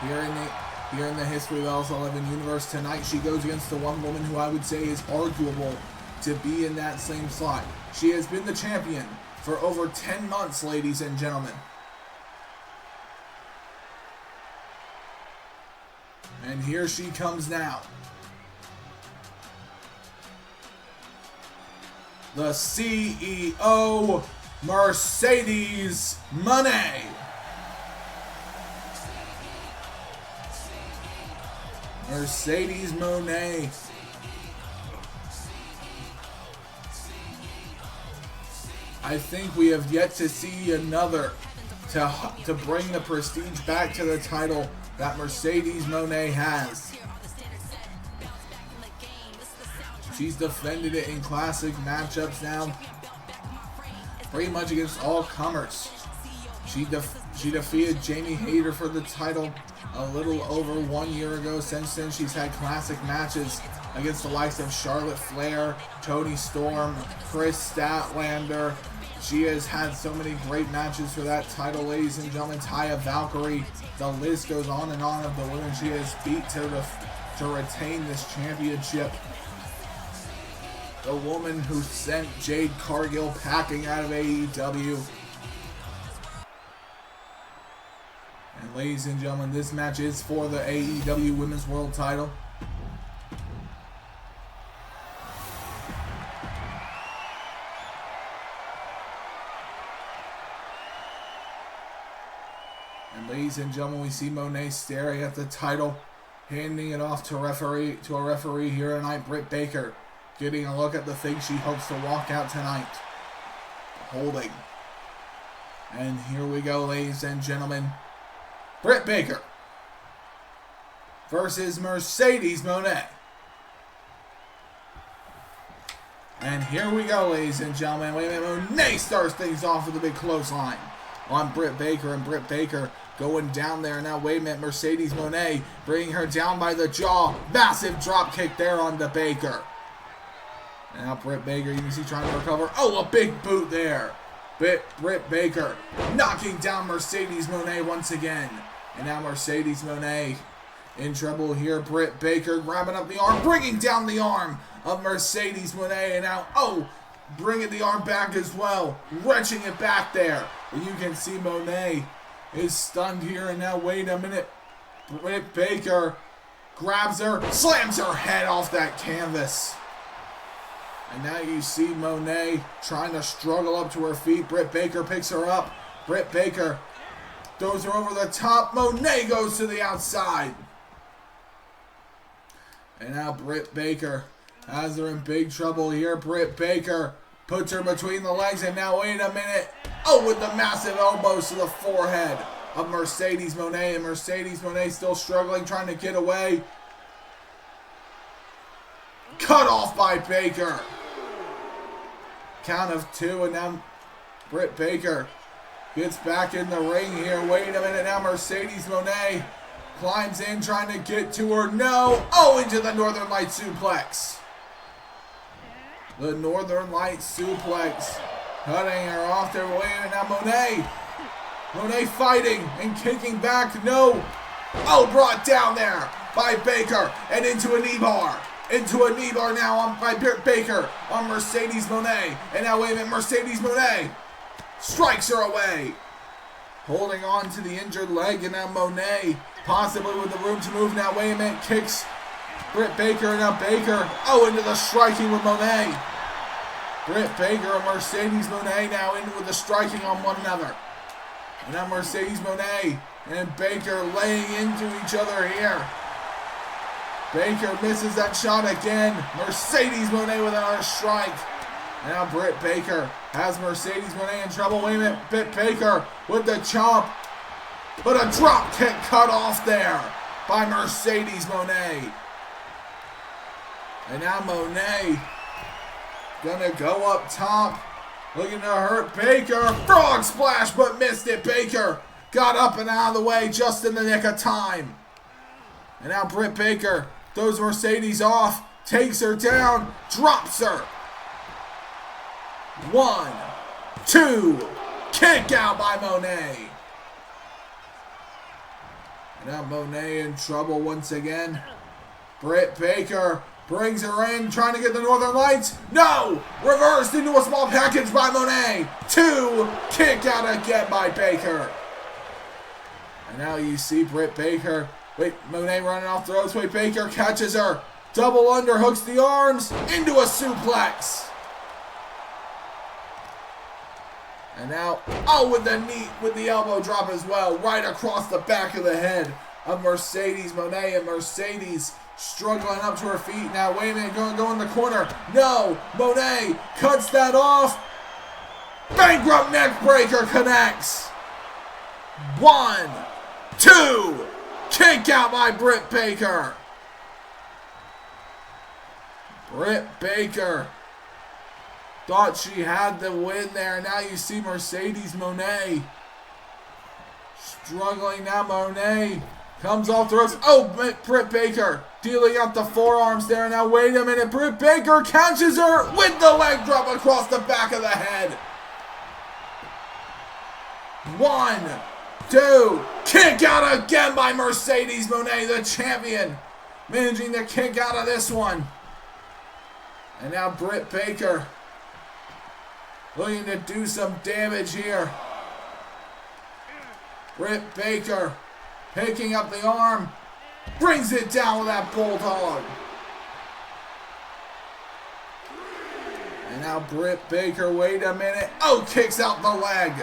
Here in the history of Else 11 universe, tonight she goes against the one woman who I would say is arguable to be in that same slot. She has been the champion for over 10 months, ladies and gentlemen. And here she comes now. The CEO, Mercedes Mone. Mercedes Mone. I think we have yet to see another to bring the prestige back to the title that Mercedes Mone has. She's defended it in classic matchups now, pretty much against all comers. She defeated Jamie Hayter for the title a little over 1 year ago. Since then, she's had classic matches against the likes of Charlotte Flair, Toni Storm, Chris Statlander. She has had so many great matches for that title, ladies and gentlemen. Taya Valkyrie, the list goes on and on of the women she has beat to retain this championship. The woman who sent Jade Cargill packing out of AEW. And ladies and gentlemen, this match is for the AEW Women's World title. And ladies and gentlemen, we see Mone staring at the title, handing it off to a referee here tonight, Britt Baker. Getting a look at the thing she hopes to walk out tonight. Holding. And here we go, ladies and gentlemen. Britt Baker versus Mercedes Mone. And here we go, ladies and gentlemen. Wait a minute, Mone starts things off with a big clothesline on Britt Baker, and Britt Baker going down there. Now, wait a minute, Mercedes Mone bringing her down by the jaw. Massive drop kick there on the Baker. And now Britt Baker, you can see trying to recover. Oh, a big boot there. Britt Baker knocking down Mercedes Mone once again. And now Mercedes Mone in trouble here. Britt Baker grabbing up the arm, bringing down the arm of Mercedes Mone. And now, oh, bringing the arm back as well. Wrenching it back there. And you can see Mone is stunned here. And now, wait a minute. Britt Baker grabs her, slams her head off that canvas. And now you see Mone trying to struggle up to her feet. Britt Baker picks her up. Britt Baker throws her over the top. Mone goes to the outside. And now Britt Baker has her in big trouble here. Britt Baker puts her between the legs. And now, wait a minute. Oh, with the massive elbows to the forehead of Mercedes Mone. And Mercedes Mone still struggling, trying to get away. Cut off by Baker. Count of two, and now Britt Baker gets back in the ring here. Wait a minute, now Mercedes Mone climbs in, trying to get to her. No! Oh, into the Northern Light suplex. The Northern Light suplex. Cutting her off there. Wait a minute, now Mone fighting and kicking back. No! Oh, brought down there by Baker and into a knee bar. Into a knee bar now by Britt Baker on Mercedes Mone. And now, wait a minute, Mercedes Mone strikes her away. Holding on to the injured leg, and now Mone possibly with the room to move. Now, wait a minute, kicks Britt Baker, and now Baker, oh, into the striking with Mone. Britt Baker and Mercedes Mone now in with the striking on one another. And now Mercedes Mone and Baker laying into each other here. Baker misses that shot again. Mercedes Mone with another strike. And now Britt Baker has Mercedes Mone in trouble. Wait a minute. Britt Baker with the chomp. But a drop kick cut off there by Mercedes Mone. And now Mone gonna go up top. Looking to hurt Baker. Frog splash, but missed it. Baker got up and out of the way just in the nick of time. And now Britt Baker throws Mercedes off, takes her down, drops her. 1, 2, kick out by Mone. And now Mone in trouble once again. Britt Baker brings her in, trying to get the Northern Lights. No! Reversed into a small package by Mone. 2, kick out again by Baker. And now you see Britt Baker Wait, Mone running off the ropes. Wait, Baker catches her. Double underhooks the arms into a suplex. And now, oh, with the knee, with the elbow drop as well, right across the back of the head of Mercedes Mone, and Mercedes struggling up to her feet. Now, wait a minute, go in the corner. No, Mone cuts that off. Bankrupt neck breaker connects. 1, 2, kick out by Britt Baker. Britt Baker thought she had the win there. Now you see Mercedes Mone struggling. Now Mone comes off the ropes. Oh, Britt Baker dealing out the forearms there. Now wait a minute. Britt Baker catches her with the leg drop across the back of the head. 1, 2, kick out again by Mercedes Mone, the champion, managing to kick out of this one. And now Britt Baker looking to do some damage here. Britt Baker picking up the arm, brings it down with that bulldog. And now Britt Baker, wait a minute. Oh, kicks out the leg.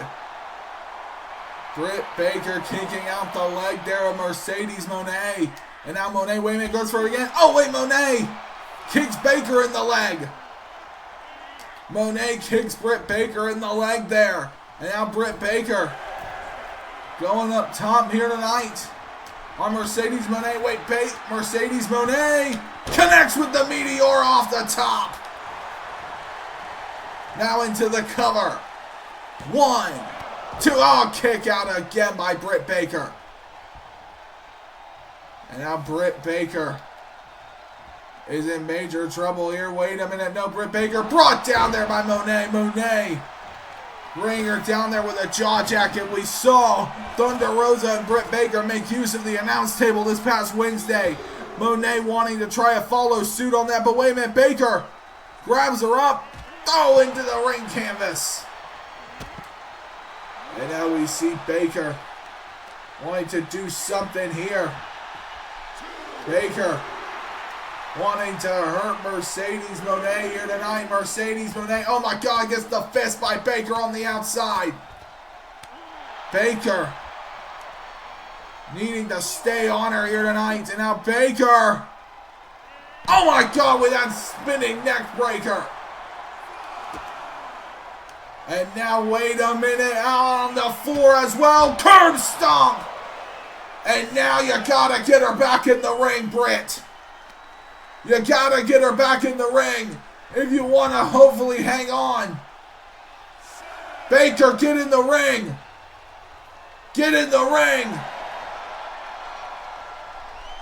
Britt Baker kicking out the leg there of Mercedes Mone. And now Mone, wait a minute, goes for it again. Oh, wait, Mone kicks Baker in the leg. Mone kicks Britt Baker in the leg there. And now Britt Baker going up top here tonight on Mercedes Mone. Wait, Mercedes Mone connects with the Meteor off the top. Now into the cover. 1, 2, oh, kick out again by Britt Baker. And now Britt Baker is in major trouble here. Wait a minute, no, Britt Baker brought down there by Mone. Mone bring her down there with a jaw jacket. We saw Thunder Rosa and Britt Baker make use of the announce table this past Wednesday. Mone wanting to try a follow suit on that, but wait a minute, Baker grabs her up, throw into the ring canvas. And now we see Baker wanting to do something here. Baker wanting to hurt Mercedes Mone here tonight. Mercedes Mone, oh my God, gets the fist by Baker on the outside. Baker needing to stay on her here tonight. And now Baker, oh my God, with that spinning neck breaker. And now, wait a minute, out on the floor as well. Curb stomp. And now you gotta get her back in the ring, Britt. You gotta get her back in the ring if you want to hopefully hang on. Baker, get in the ring. Get in the ring.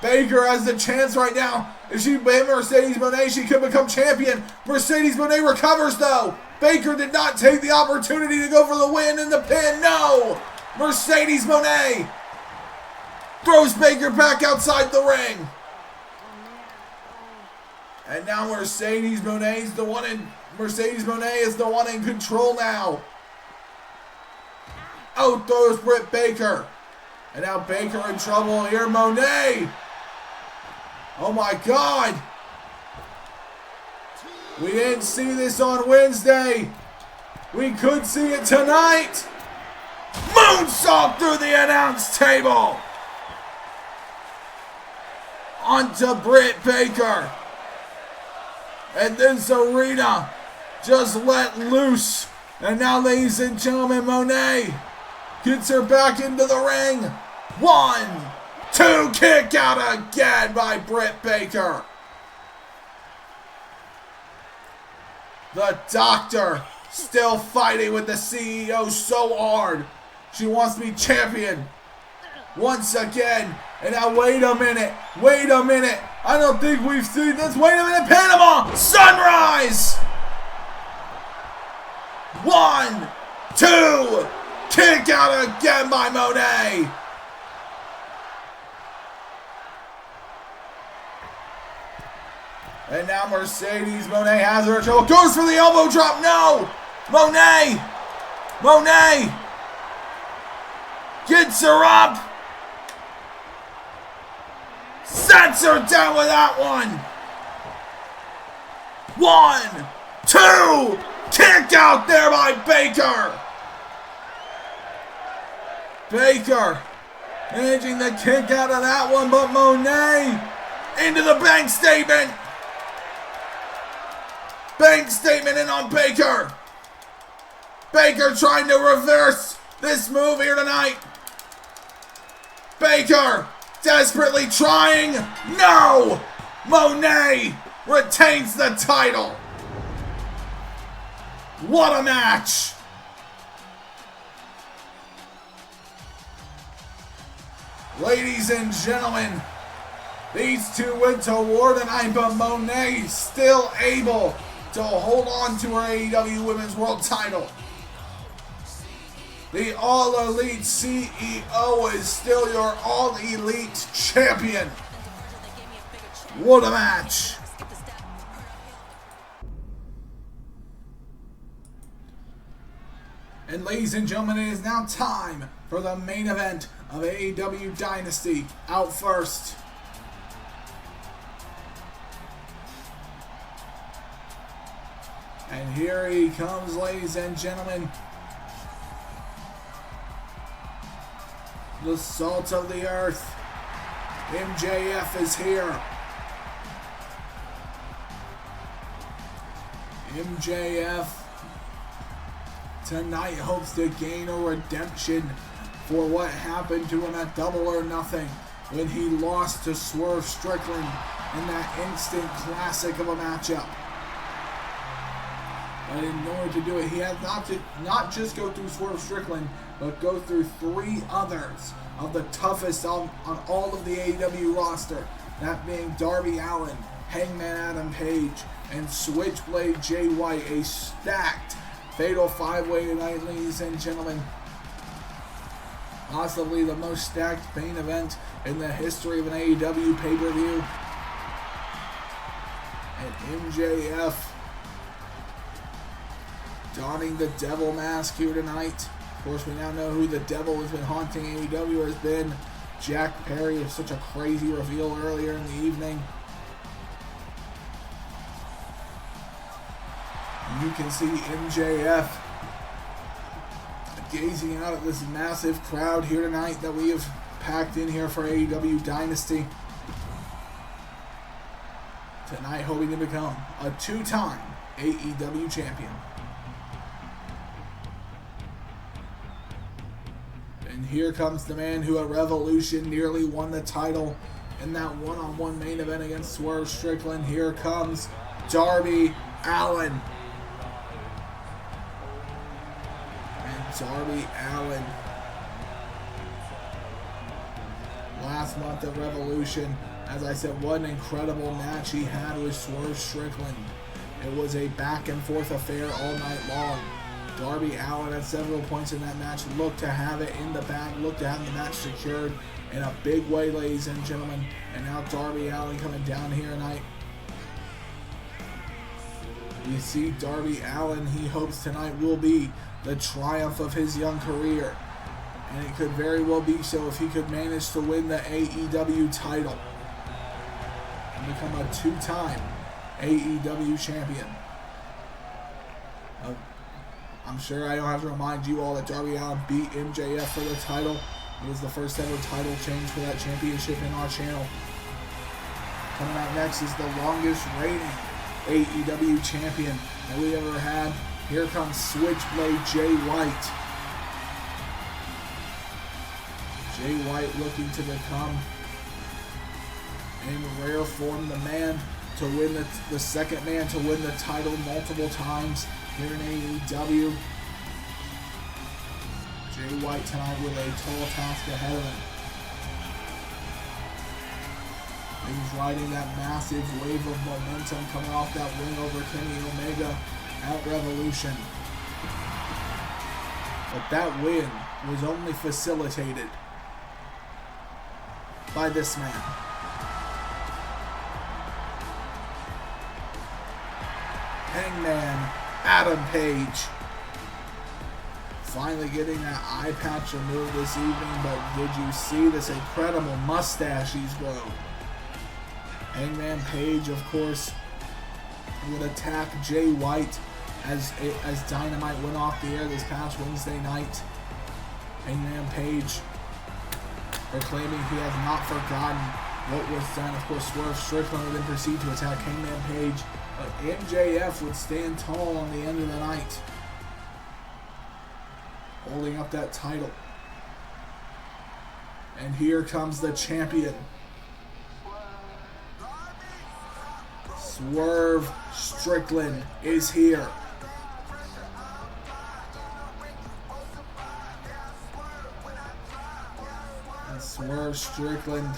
Baker has the chance right now. If she hit Mercedes Mone, she could become champion. Mercedes Mone recovers though. Baker did not take the opportunity to go for the win in the pin. No! Mercedes Mone throws Baker back outside the ring. And now Mercedes Mone is the one in control now. Oh, throws Britt Baker. And now Baker in trouble here. Mone. Oh my God. We didn't see this on Wednesday. We could see it tonight. Moonsault through the announce table. Onto Britt Baker. And this arena just let loose. And now, ladies and gentlemen, Mone gets her back into the ring. 1, 2, kick out again by Britt Baker. The doctor still fighting with the CEO so hard. She wants to be champion once again. And now wait a minute. I don't think we've seen this. Wait a minute, Panama Sunrise. 1, 2, kick out again by Mone. And now Mercedes Mone has her in trouble. Goes for the elbow drop. No! Mone gets her up. Sets her down with that one. 1, 2. Kicked out there by Baker. Baker managing the kick out of that one, but Mone into the bank statement. Bank statement in on Baker. Baker trying to reverse this move here tonight. Baker desperately trying. No! Mone retains the title. What a match. Ladies and gentlemen, these two went to war tonight, but Mone still able to hold on to her AEW Women's World title. The All Elite CEO is still your All Elite Champion. What a match. And ladies and gentlemen, it is now time for the main event of AEW Dynasty. Out first, and here he comes, ladies and gentlemen. The salt of the earth. MJF is here. MJF tonight hopes to gain a redemption for what happened to him at Double or Nothing when he lost to Swerve Strickland in that instant classic of a matchup. But in order to do it, he had not just go through Swerve Strickland, but go through 3 others of the toughest on all of the AEW roster. That being Darby Allin, Hangman Adam Page, and Switchblade Jay White. A stacked Fatal 5-Way tonight, ladies and gentlemen. Possibly the most stacked main event in the history of an AEW pay-per-view. And MJF donning the devil mask here tonight. Of course, we now know who the devil has been haunting AEW has been. Jack Perry with such a crazy reveal earlier in the evening. You can see MJF gazing out at this massive crowd here tonight that we have packed in here for AEW Dynasty. Tonight hoping to become a 2-time AEW champion. And here comes the man who at Revolution nearly won the title in that one-on-one main event against Swerve Strickland. Here comes Darby Allin. Darby Allin, last month at Revolution, as I said, what an incredible match he had with Swerve Strickland. It was a back and forth affair all night long. Darby Allin at several points in that match looked to have it in the bag, looked to have the match secured in a big way, ladies and gentlemen. And now Darby Allin coming down here tonight. You see Darby Allin, he hopes tonight will be the triumph of his young career. And it could very well be so if he could manage to win the AEW title and become a 2-time AEW champion. I'm sure I don't have to remind you all that Darby Allin beat MJF for the title. It was the first ever title change for that championship in our channel. Coming out next is the longest reigning AEW champion that we ever had. Here comes Switchblade Jay White. Jay White looking to become, in rare form, the man to win the second man to win the title multiple times here in AEW. Jay White tonight with a tall task ahead of him. He's riding that massive wave of momentum coming off that win over Kenny Omega at Revolution. But that win was only facilitated by this man. Hangman Adam Page. Finally getting that eye patch removed this evening, but did you see this incredible mustache he's grown? Hangman Page, of course, would attack Jay White as Dynamite went off the air this past Wednesday night. Hangman Page proclaiming he has not forgotten what was done. Of course, Swerve Strickland would then proceed to attack Hangman Page, but MJF would stand tall on the end of the night, holding up that title. And here comes the champion. Swerve Strickland is here. And Swerve Strickland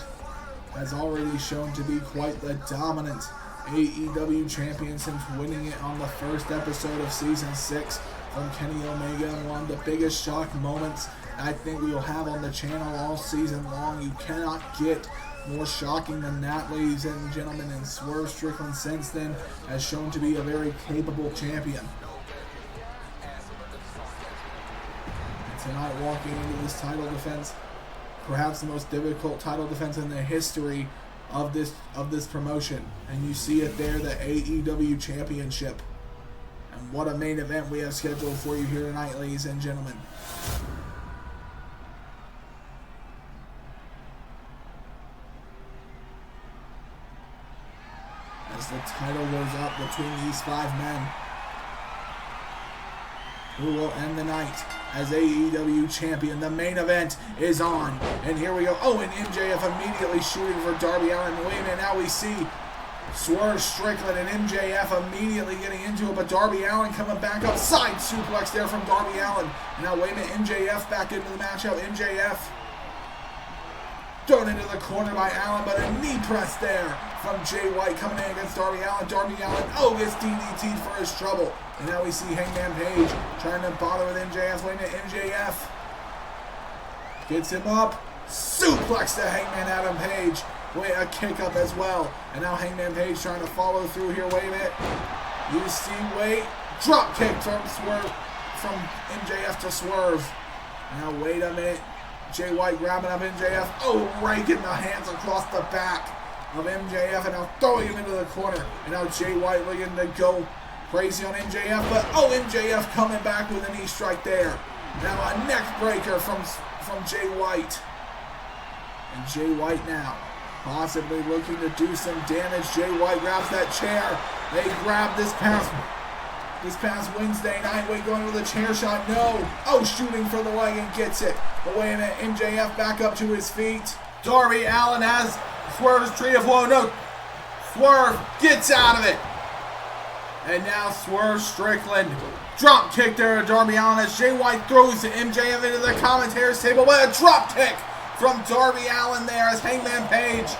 has already shown to be quite the dominant AEW champion since winning it on the first episode of Season 6 from Kenny Omega, and one of the biggest shock moments I think we will have on the channel all season long. You cannot get more shocking than that, ladies and gentlemen, and Swerve Strickland since then has shown to be a very capable champion. And tonight, walking into this title defense, perhaps the most difficult title defense in the history of this promotion, and you see it there, the AEW Championship. And what a main event we have scheduled for you here tonight, ladies and gentlemen. As the title goes up between these 5 men, who will end the night as AEW champion. The main event is on, and here we go. Oh, and MJF immediately shooting for Darby Allin. Wait a minute, now we see Swerve Strickland and MJF immediately getting into it, but Darby Allin coming back up. Side suplex there from Darby Allin. Now wait a minute, MJF back into the matchup. MJF thrown into the corner by Allin, but a knee press there from Jay White coming in against Darby Allin. Darby Allin, gets DDT'd for his trouble. And now we see Hangman Page trying to bother with MJF. Wait a minute, MJF gets him up. Suplex to Hangman Adam Page. Wait, a kick up as well. And now Hangman Page trying to follow through here. Wait a minute. You see, wait. Drop kick from Swerve, from MJF to Swerve. Now wait a minute. Jay White grabbing up MJF. Raking the hands across the back of MJF, and now throwing him into the corner. And now Jay White looking to go crazy on MJF, but MJF coming back with a knee strike there. Now a neck breaker from Jay White. And Jay White now possibly looking to do some damage. Jay White grabs that chair. They grab this past Wednesday night. Wait, going with a chair shot. No. Shooting for the leg and gets it. But wait a minute. MJF back up to his feet. Darby Allin has Swerve's tree of woe. No. Swerve gets out of it. And now Swerve Strickland. Drop kick there to Darby Allin as Jay White throws MJF into the commentator's table. But a drop kick from Darby Allin there as Hangman Page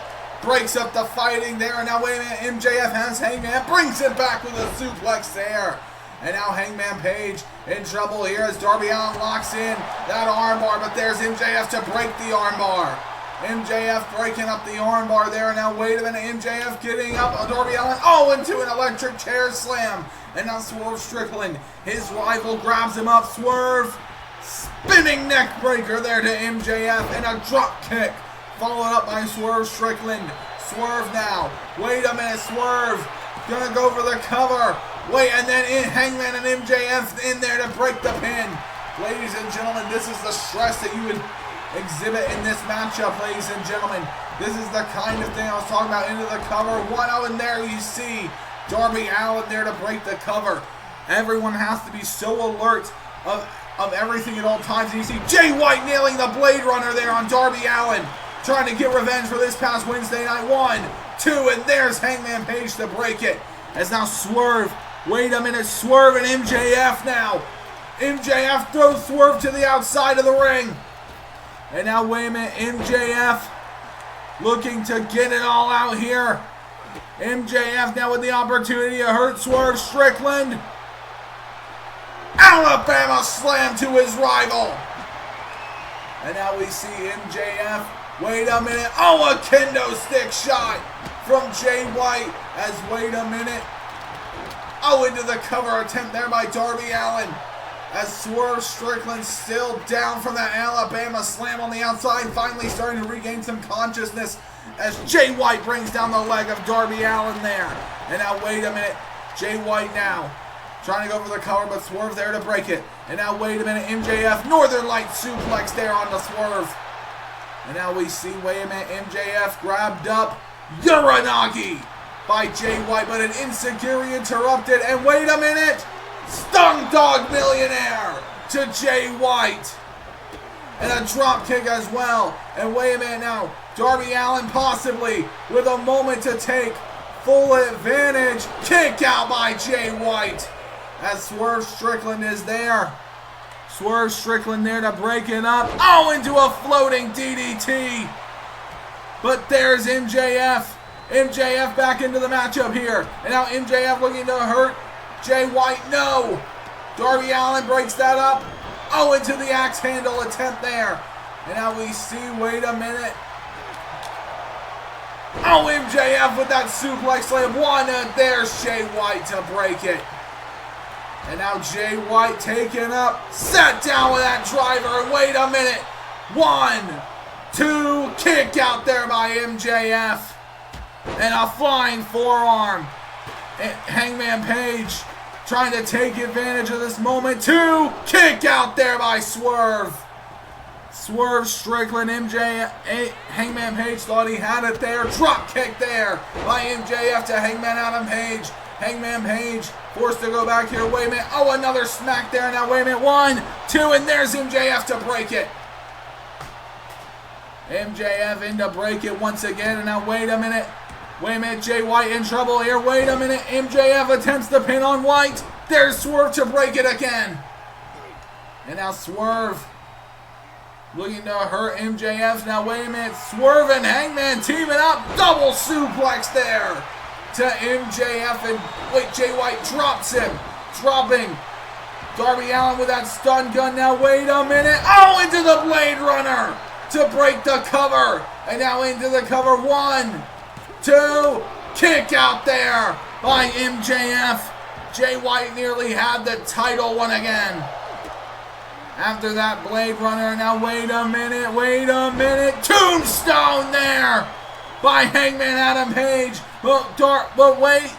breaks up the fighting there. And now wait a minute. MJF has Hangman. Brings him back with a suplex there. And now Hangman Page in trouble here as Darby Allin locks in that armbar, but there's MJF to break the armbar. MJF breaking up the armbar there. Now wait a minute, MJF getting up. Darby Allin, into an electric chair slam. And now Swerve Strickland, his rival, grabs him up. Swerve, spinning neck breaker there to MJF, and a drop kick followed up by Swerve Strickland. Swerve now, wait a minute, Swerve gonna go for the cover. Wait, and then Hangman and MJF in there to break the pin. Ladies and gentlemen, this is the stress that you would exhibit in this matchup, ladies and gentlemen. This is the kind of thing I was talking about, into the cover. 1-0, and there you see Darby Allin there to break the cover. Everyone has to be so alert of everything at all times. And you see Jay White nailing the Blade Runner there on Darby Allin, trying to get revenge for this past Wednesday night. 1, 2, and there's Hangman Page to break it. As now Swerve, wait a minute, Swerve and MJF now. MJF throws Swerve to the outside of the ring. And now wait a minute, MJF looking to get it all out here. MJF now with the opportunity to hurt Swerve Strickland. Alabama slam to his rival. And now we see MJF. Wait a minute. A kendo stick shot from Jay White. As wait a minute. Into the cover attempt there by Darby Allin. As Swerve Strickland still down from that Alabama slam on the outside, finally starting to regain some consciousness as Jay White brings down the leg of Darby Allin there. And now wait a minute, Jay White now trying to go for the cover, but Swerve there to break it. And now wait a minute, MJF, Northern Light suplex there on the Swerve. And now we see, wait a minute, MJF grabbed up Uranagi by Jay White, but an Insecurity interrupted. And wait a minute, Stung Dog Millionaire to Jay White. And a drop kick as well. And wait a minute now, Darby Allin possibly with a moment to take full advantage. Kick out by Jay White as Swerve Strickland is there. Swerve Strickland there to break it up. Oh, into a floating DDT. But there's MJF. MJF back into the matchup here. And now MJF looking to hurt Jay White. No. Darby Allin breaks that up. Oh, into the axe handle attempt there. And now we see, wait a minute. Oh, MJF with that suplex slam. One, and there's Jay White to break it. And now Jay White taken up, set down with that driver, and wait a minute. 1, 2, kick out there by MJF. And a flying forearm. And Hangman Page trying to take advantage of this moment. 2, kick out there by Swerve. Swerve Strickland, Hangman Page thought he had it there. Drop kick there by MJF to Hangman Adam Page. Hangman Page forced to go back here. Wait a minute. Oh, another smack there. Now, wait a minute. 1, 2, and there's MJF to break it. MJF in to break it once again. And now, wait a minute. Wait a minute. Jay White in trouble here. Wait a minute. MJF attempts the pin on White. There's Swerve to break it again. And now Swerve looking to hurt MJF. Now, wait a minute. Swerve and Hangman teaming up. Double suplex there to MJF, and wait, Jay White drops him, dropping Darby Allin with that stun gun. Now wait a minute, oh, into the Blade Runner to break the cover, and now into the cover. 1, 2, kick out there by MJF. Jay White nearly had the title one again after that Blade Runner. Now wait a minute, tombstone there by Hangman Adam Page. But wait.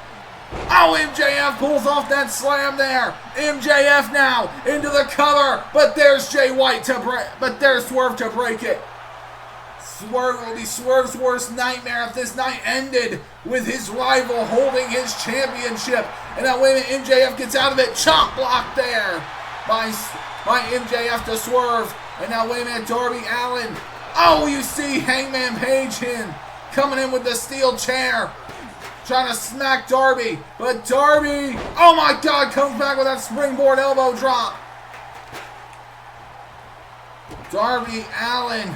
Oh, MJF pulls off that slam there. MJF now into the cover. But there's Jay White to break. But there's Swerve to break it. Swerve will be Swerve's worst nightmare if this night ended with his rival holding his championship. And now wait a minute, MJF gets out of it. Chop block there by MJF to Swerve. And now wait a minute, Darby Allin. Oh, you see Hangman Page coming in with the steel chair, trying to smack Darby, but Darby, oh my God, comes back with that springboard elbow drop. Darby Allin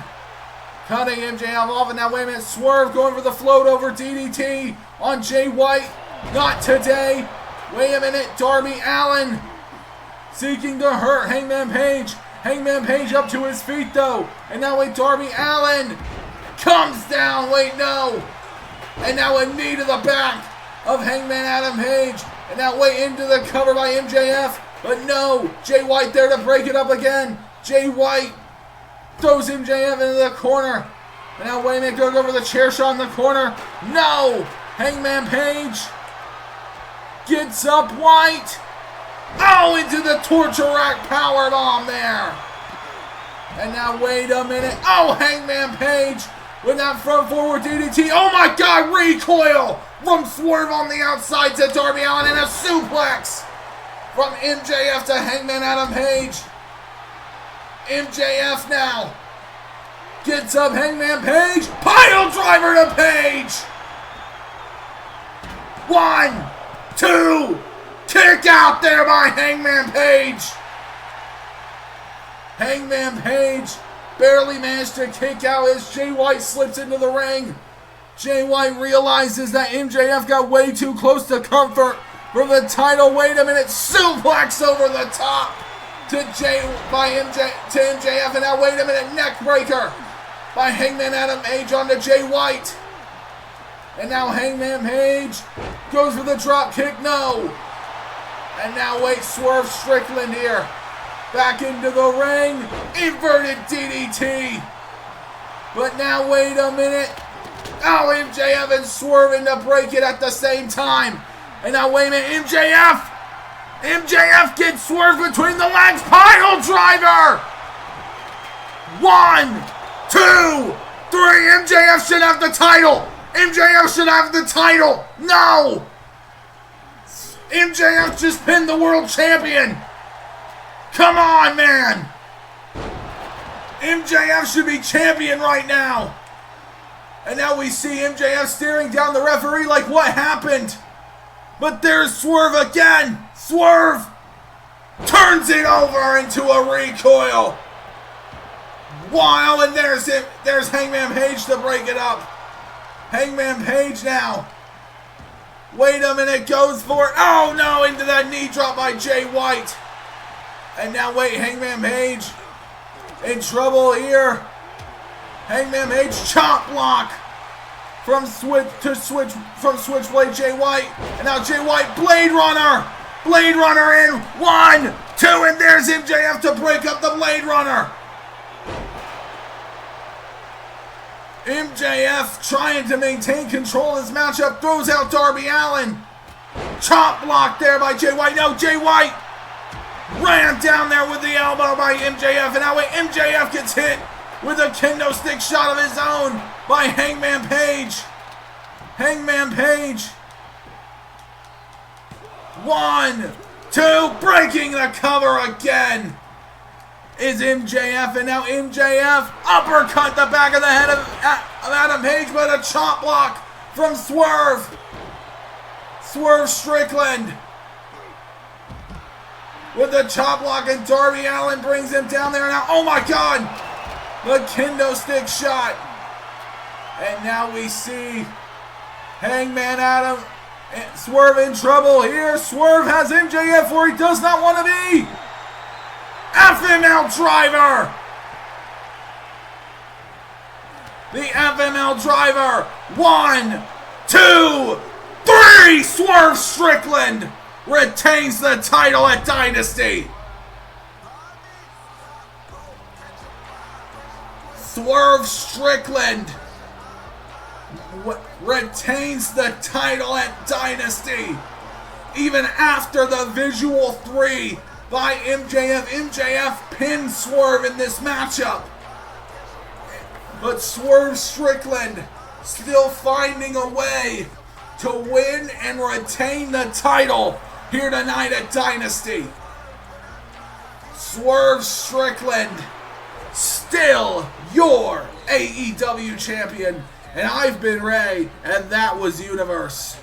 cutting MJF off, and now wait a minute, Swerve going for the float over DDT on Jay White. Not today. Wait a minute, Darby Allin seeking to hurt Hangman Page. Hangman Page up to his feet though, and now wait, Darby Allin comes down, wait, no. And now a knee to the back of Hangman Adam Page. And now wait, into the cover by MJF. But no, Jay White there to break it up again. Jay White throws MJF into the corner. And now wait a minute, goes over the chair shot in the corner. No, Hangman Page gets up White. Oh, into the torture rack powerbomb there. And now wait a minute. Oh, Hangman Page with that front forward DDT. Oh my God, recoil from Swerve on the outside to Darby Allin, and a suplex from MJF to Hangman Adam Page. MJF now gets up Hangman Page. Pile driver to Page. 1, 2, kick out there by Hangman Page. Hangman Page barely managed to kick out as Jay White slips into the ring. Jay White realizes that MJF got way too close to comfort for the title. Wait a minute, suplex over the top to MJF, and now wait a minute, neck breaker by Hangman Adam Page onto Jay White. And now Hangman Page goes for the drop kick, no. And now wait, Swerve Strickland here. Back into the ring, inverted DDT. But now wait a minute. Oh, MJF and swerving to break it at the same time. And now, wait a minute, MJF! MJF gets swerved between the legs. Pile driver! 1, 2, 3. MJF should have the title. MJF should have the title. No! MJF just pinned the world champion. Come on, man. MJF should be champion right now. And now we see MJF staring down the referee like, what happened? But there's Swerve again. Swerve turns it over into a recoil. Wow, and there's it. There's Hangman Page to break it up. Hangman Page now. Wait a minute, goes for it. Oh no, into that knee drop by Jay White. And now wait, Hangman Page in trouble here. Hangman Page chop block from Switchblade Jay White. And now Jay White, Blade Runner. Blade Runner in 1, 2, and there's MJF to break up the Blade Runner. MJF trying to maintain control of this matchup, throws out Darby Allin. Chop block there by Jay White. No, Jay White ran down there with the elbow by MJF. And now MJF gets hit with a kendo stick shot of his own by Hangman Page. Hangman Page. 1, 2, breaking the cover again is MJF, and now MJF uppercut the back of the head of Adam Page, but a chop block from Swerve. Swerve Strickland with the chop block, and Darby Allin brings him down there. Now, oh my God, the kendo stick shot. And now we see Hangman Adam, Swerve in trouble here. Swerve has MJF where he does not want to be. FML driver. The FML driver. 1, 2, 3. Swerve Strickland retains the title at Dynasty. Swerve Strickland retains the title at Dynasty even after the visual 3 by MJF. MJF pinned Swerve in this matchup, but Swerve Strickland still finding a way to win and retain the title here tonight at Dynasty. Swerve Strickland still your AEW champion. And I've been Ray, and that was Universe.